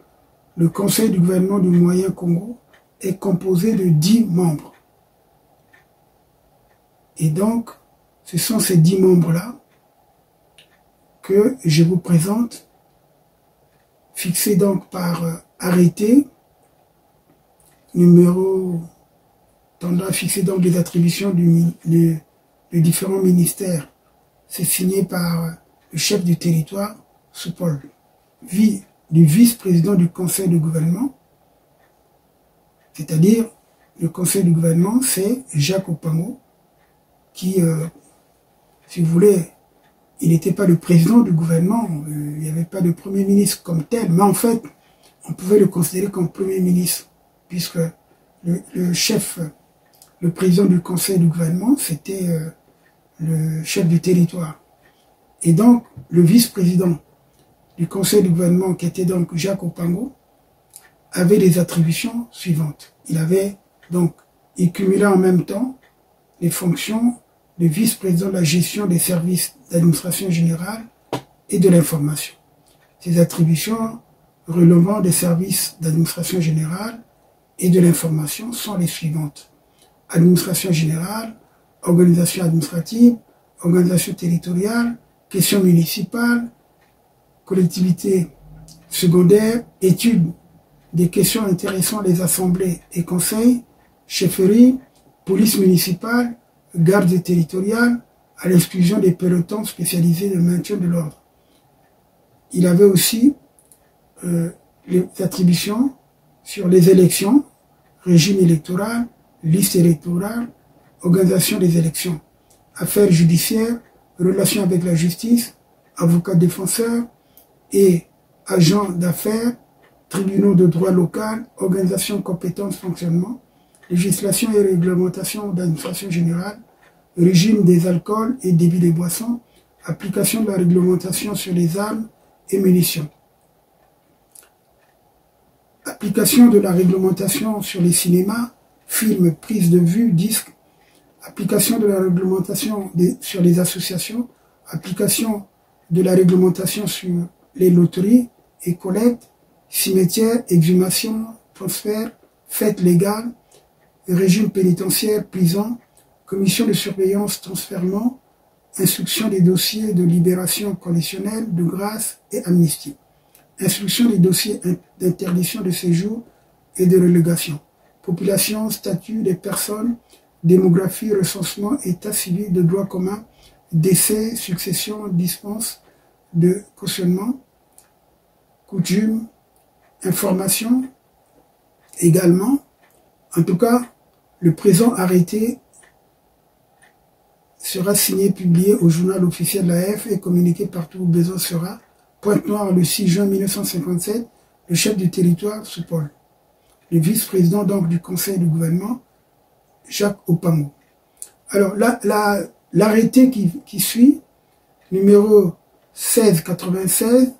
le conseil du gouvernement du Moyen Congo est composé de 10 membres. Et donc, ce sont ces 10 membres-là que je vous présente, fixés donc par arrêté, numéro tendant à fixer donc les attributions des différents ministères. C'est signé par le chef du territoire, Soupol, du vice-président du conseil de gouvernement, c'est-à-dire le conseil du gouvernement, c'est Jacques Opango, qui, si vous voulez, il n'était pas le président du gouvernement, il n'y avait pas de premier ministre comme tel, mais en fait, on pouvait le considérer comme premier ministre, puisque le chef, le président du conseil du gouvernement, c'était le chef du territoire. Et donc, le vice-président du conseil du gouvernement, qui était donc Jacques Opango, avait des attributions suivantes. Il cumulait en même temps les fonctions de vice-président de la gestion des services d'administration générale et de l'information. Ces attributions relevant des services d'administration générale et de l'information sont les suivantes. Administration générale, organisation administrative, organisation territoriale, questions municipales, collectivités secondaires, études des questions intéressant les assemblées et conseils, chefferie, police municipale, garde territoriale, à l'exclusion des pelotons spécialisés de maintien de l'ordre. Il avait aussi les attributions sur les élections, régime électoral, liste électorale, organisation des élections, affaires judiciaires, relations avec la justice, avocats défenseurs et agents d'affaires, tribunaux de droit local, organisation, compétences, fonctionnement, législation et réglementation d'administration générale, régime des alcools et débit des boissons, application de la réglementation sur les armes et munitions. Application de la réglementation sur les cinémas, films, prises de vue, disques, application de la réglementation sur les associations, application de la réglementation sur les loteries et collectes, cimetières, exhumations, transferts, fêtes légales, régime pénitentiaire, prison, commission de surveillance, transfèrement, instruction des dossiers de libération conditionnelle, de grâce et amnistie, instruction des dossiers d'interdiction de séjour et de relégation, population, statut des personnes, démographie, recensement, état civil de droit commun, décès, succession, dispense de cautionnement, coutume, information, également. En tout cas, le présent arrêté sera signé, publié au journal officiel de l'AF et communiqué partout où besoin sera. Pointe-Noire, le 6 juin 1957, le chef du territoire, Soupol. Le vice-président donc du conseil du gouvernement, Jacques Opango. Alors, l'arrêté qui suit, numéro 1696,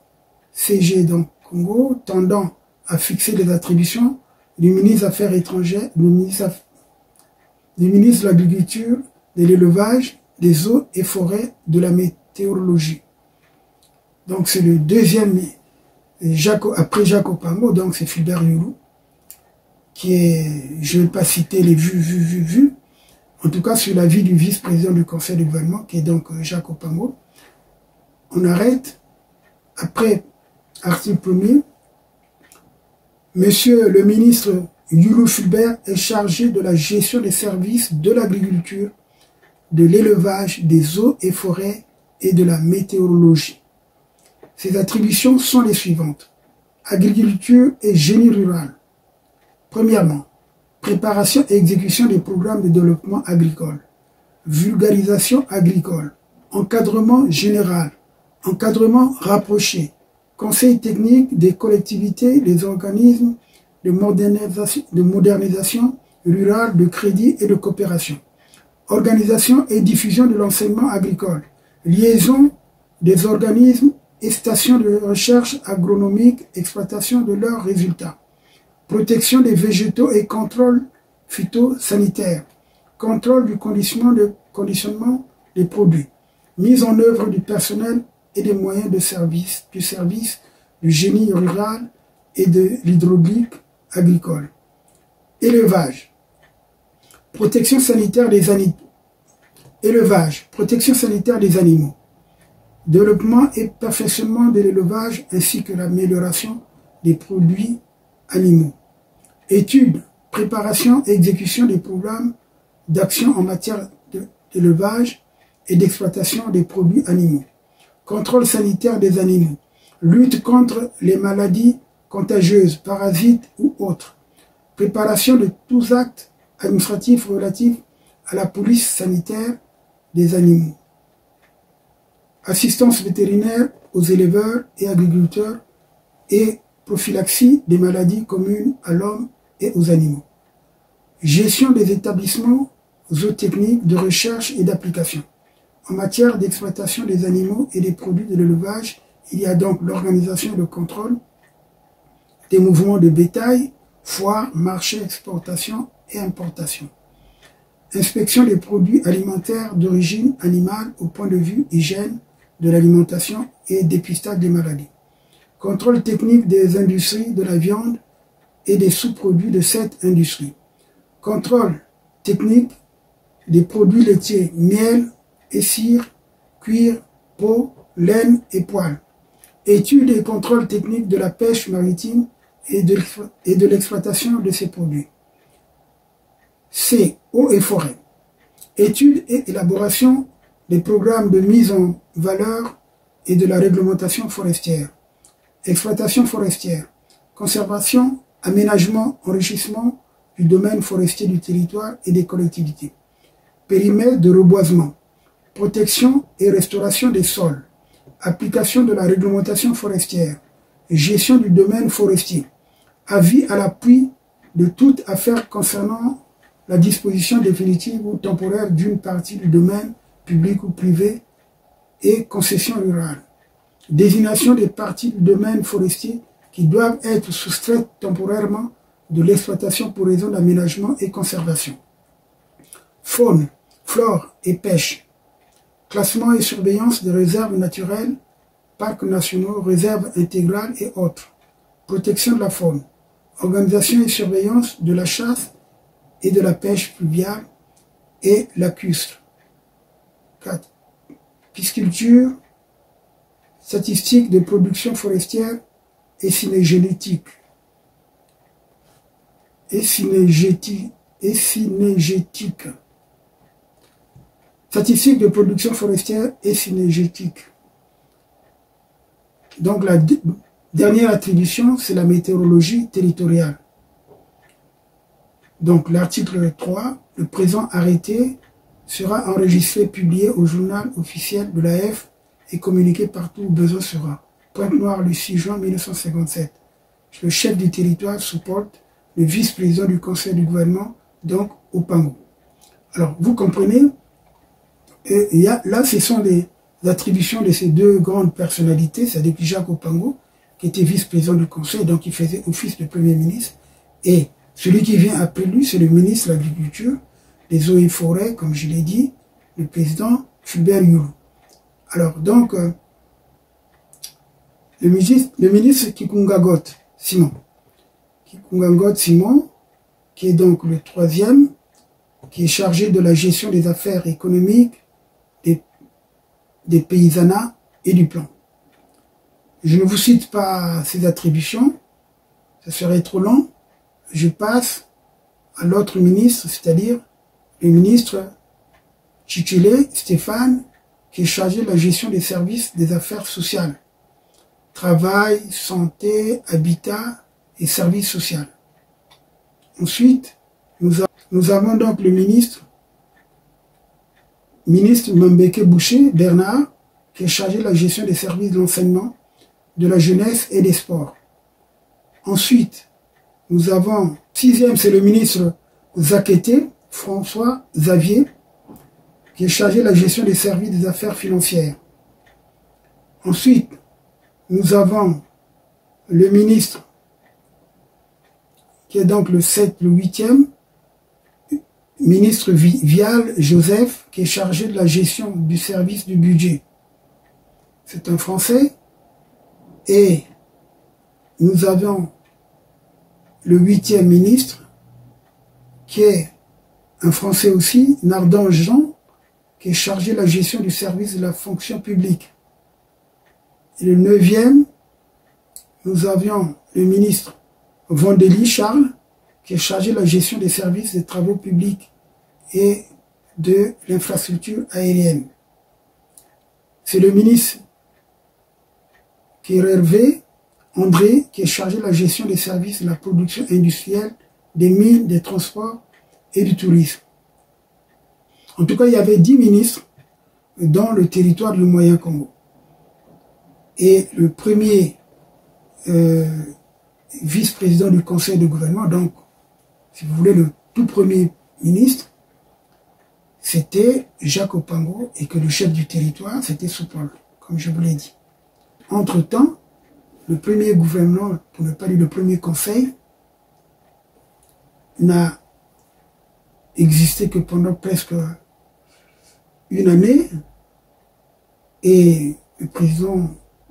CG donc Congo, tendant à fixer les attributions du ministre des Affaires étrangères, du ministre de l'Agriculture, de l'élevage, des eaux et forêts, de la météorologie. Donc c'est le deuxième, après Jacques Opango, donc c'est Fulbert Yulu, qui est, je ne vais pas citer les vues, en tout cas sur l'avis du vice-président du conseil du gouvernement, qui est donc Jacques Opango. On arrête, après article 1er, Monsieur le ministre Yulu Fulbert est chargé de la gestion des services de l'agriculture, de l'élevage, des eaux et forêts et de la météorologie. Ses attributions sont les suivantes. Agriculture et génie rural. Premièrement, préparation et exécution des programmes de développement agricole. Vulgarisation agricole. Encadrement général. Encadrement rapproché. Conseil technique des collectivités, des organismes de modernisation rurale, de crédit et de coopération. Organisation et diffusion de l'enseignement agricole. Liaison des organismes et stations de recherche agronomique, exploitation de leurs résultats. Protection des végétaux et contrôle phytosanitaire. Contrôle du conditionnement des produits. Mise en œuvre du personnel et des moyens de service, du génie rural et de l'hydraulique agricole. Élevage. Protection sanitaire des animaux. Élevage, protection sanitaire des animaux. Développement et perfectionnement de l'élevage ainsi que l'amélioration des produits animaux. Études, préparation et exécution des programmes d'action en matière d'élevage et d'exploitation des produits animaux. Contrôle sanitaire des animaux. Lutte contre les maladies contagieuses, parasites ou autres. Préparation de tous actes administratifs relatifs à la police sanitaire des animaux. Assistance vétérinaire aux éleveurs et agriculteurs et prophylaxie des maladies communes à l'homme et aux animaux. Gestion des établissements zootechniques de recherche et d'application. En matière d'exploitation des animaux et des produits de l'élevage, il y a donc l'organisation et le contrôle des mouvements de bétail, foires, marchés, exportation et importation. Inspection des produits alimentaires d'origine animale au point de vue hygiène de l'alimentation et dépistage des maladies. Contrôle technique des industries de la viande et des sous-produits de cette industrie. Contrôle technique des produits laitiers, miel et cire, cuir, peau, laine et poils. Étude et contrôle technique de la pêche maritime et de l'exploitation de ces produits. C. Eau et forêt. Étude et élaboration des programmes de mise en valeur et de la réglementation forestière. Exploitation forestière. Conservation, aménagement, enrichissement du domaine forestier du territoire et des collectivités. Périmètre de reboisement. Protection et restauration des sols. Application de la réglementation forestière. Gestion du domaine forestier. Avis à l'appui de toute affaire concernant la disposition définitive ou temporaire d'une partie du domaine public ou privé et concession rurale. Désignation des parties du domaine forestier qui doivent être soustraites temporairement de l'exploitation pour raison d'aménagement et conservation. Faune, flore et pêche. Classement et surveillance des réserves naturelles, parcs nationaux, réserves intégrales et autres. Protection de la faune. Organisation et surveillance de la chasse et de la pêche fluviale et lacustre. 4. Pisciculture, statistiques de production forestière et synégétique. Statistiques de production forestière et synégétique. Donc la dernière attribution, c'est la météorologie territoriale. Donc l'article 3, le présent arrêté sera enregistré, publié au journal officiel de l'AF et communiqué partout où besoin sera. Pointe-Noire le 6 juin 1957. Le chef du territoire supporte le vice-président du conseil du gouvernement, donc Opango. Alors vous comprenez, là ce sont les attributions de ces deux grandes personnalités, c'est-à-dire Jacques Opango, qui était vice-président du conseil, donc il faisait office de premier ministre, et celui qui vient après lui, c'est le ministre de l'Agriculture, des Eaux et Forêts, comme je l'ai dit, le président Fulbert Youlou. Alors, donc, le ministre Kikungagot Simon, qui est donc le troisième, qui est chargé de la gestion des affaires économiques, des paysanats et du plan. Je ne vous cite pas ces attributions, ça serait trop long. Je passe à l'autre ministre, c'est-à-dire le ministre Chichile Stéphane, qui est chargé de la gestion des services des affaires sociales, travail, santé, habitat et services sociaux. Ensuite, nous avons donc le ministre Mambeke Boucher Bernard, qui est chargé de la gestion des services de l'enseignement, de la jeunesse et des sports. Ensuite, nous avons, sixième, c'est le ministre Zakete, François Xavier, qui est chargé de la gestion des services des affaires financières. Ensuite, nous avons le ministre, qui est donc le 8e, ministre Vial Joseph, qui est chargé de la gestion du service du budget. C'est un Français. Et nous avons le 8e ministre, qui est un Français aussi, Nardan Jean, qui est chargé de la gestion du service de la fonction publique. Et le 9e, nous avions le ministre Vandeli Charles, qui est chargé de la gestion des services des travaux publics et de l'infrastructure aérienne. C'est le ministre Hervé André, qui est chargé de la gestion des services de la production industrielle, des mines, des transports et du tourisme. En tout cas, il y avait 10 ministres dans le territoire du Moyen-Congo. Et le premier vice-président du conseil de gouvernement, donc, si vous voulez, le tout premier ministre, c'était Jacques Opango, et que le chef du territoire, c'était Soupol, comme je vous l'ai dit. Entre-temps, le premier gouvernement, pour ne pas dire le premier conseil, n'a existé que pendant presque une année, et le président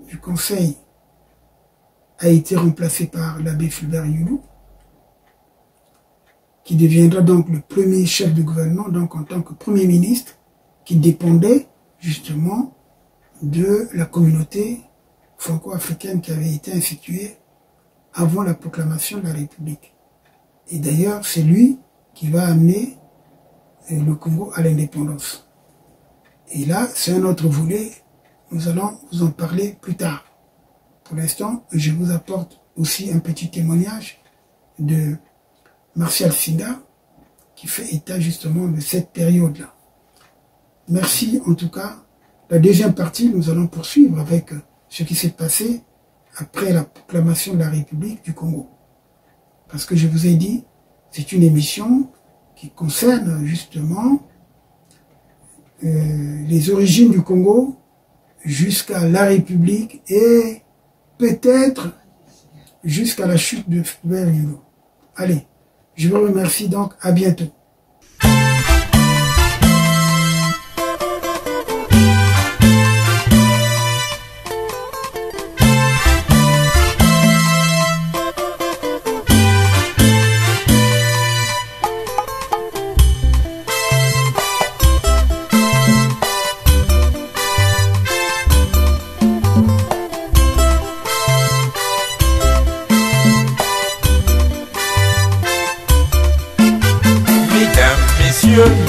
du conseil a été remplacé par l'abbé Fulbert Youlou, qui deviendra donc le premier chef de gouvernement, donc en tant que premier ministre, qui dépendait justement de la communauté franco-africaine qui avait été instituée avant la proclamation de la République. Et d'ailleurs, c'est lui qui va amener le Congo à l'indépendance. Et là, c'est un autre volet, nous allons vous en parler plus tard. Pour l'instant, je vous apporte aussi un petit témoignage de Martial Sinda, qui fait état justement de cette période-là. Merci en tout cas. La deuxième partie, nous allons poursuivre avec ce qui s'est passé après la proclamation de la République du Congo. Parce que je vous ai dit, c'est une émission qui concerne justement les origines du Congo jusqu'à la République et peut-être jusqu'à la chute de Fulbert Youlou. Allez, je vous remercie donc, à bientôt.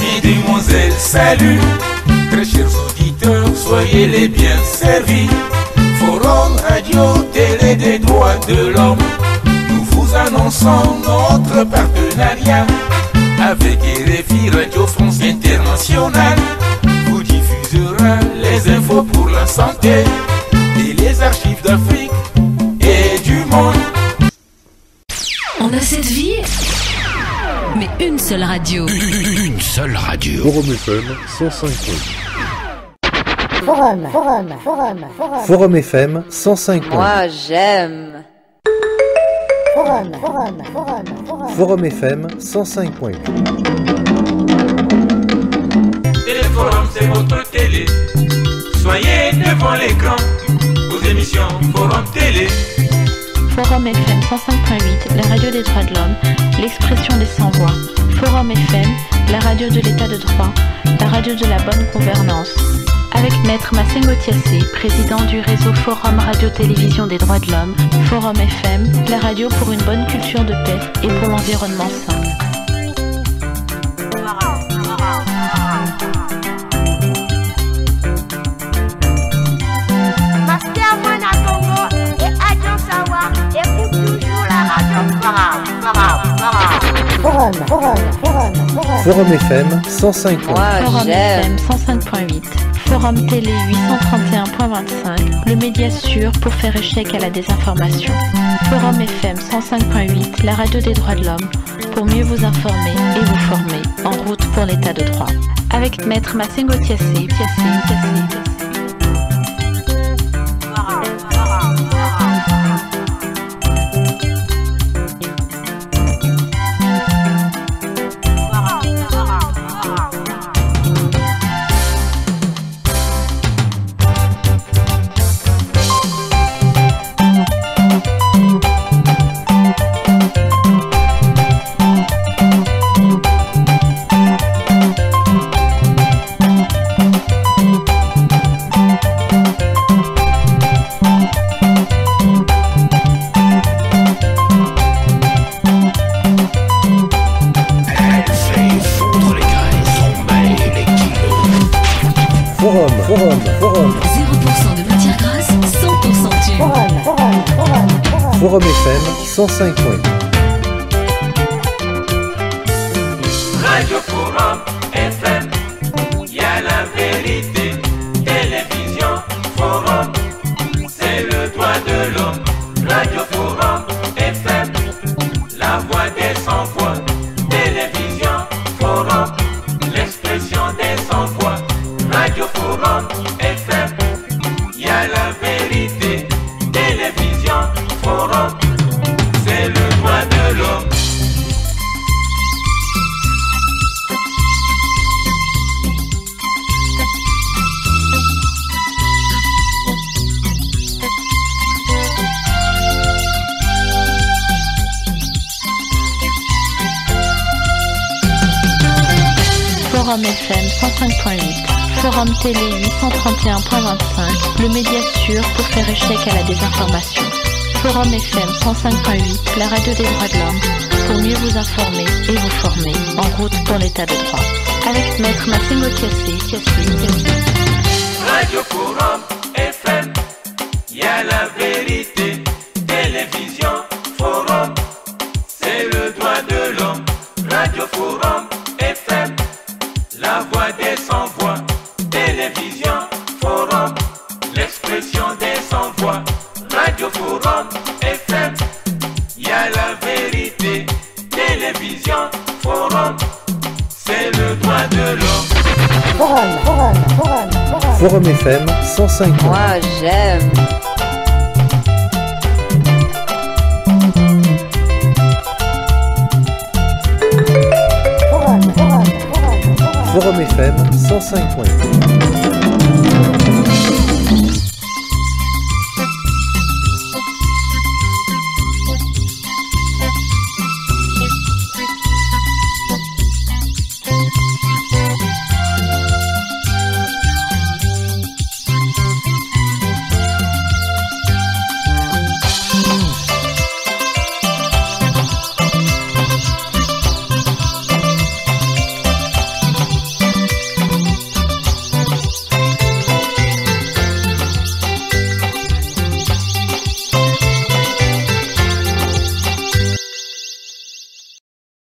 Mesdemoiselles, salut, très chers auditeurs, soyez les bien servis. Forum Radio Télé des droits de l'homme, nous vous annonçons notre partenariat avec RFI Radio France Internationale. Vous diffusera les infos pour la santé et les archives d'Afrique et du monde. On a cette vie, mais une seule radio. Une seule radio. Forum FM 105.8. Forum FM 105.8. Moi j'aime. Forum FM 105.8. Téléforum, c'est votre télé. Soyez devant l'écran. Vos émissions Forum Télé. Forum FM 105.8, la radio des droits de l'homme, l'expression des sans-voix. Forum FM, la radio de l'état de droit, la radio de la bonne gouvernance. Avec Maître Massengo Tiassé, président du réseau Forum Radio-Télévision des droits de l'homme. Forum FM, la radio pour une bonne culture de paix et pour l'environnement sain. Forum FM 105.8. Forum FM 105.8. Forum Télé 831.25. Le média sûr pour faire échec à la désinformation. Forum FM 105.8, la radio des droits de l'homme, pour mieux vous informer et vous former en route pour l'état de droit. Avec Maître Massengo Tiassé. Forum FM 105.8. Radio Forum FM, y a la vérité. Télévision Forum, c'est le droit de l'homme. Radio Forum FM, la voix des sans-voix. Télévision Forum, l'expression des sans-voix. Radio Forum FM, y a la vérité. Télévision Forum, c'est le droit de l'homme. Forum FM 105.8, Forum Télé 831.25, le média sûr pour faire échec à la désinformation. Forum FM 105.8, la radio des droits de l'homme, pour mieux vous informer et vous former en route pour l'état de droit. Avec Maître Massimo Tiassi. Radio Forum FM, y a la vérité. Télévision Forum, c'est le droit de l'homme. Radio Forum FM, la voix des sans-voix. Télévision Forum, l'expression des sans-voix. Radio Forum FM, y a la vérité. Télévision Forum, c'est le droit de l'homme. Forum FM 105.8. Moi j'aime. Forum FM 105.8.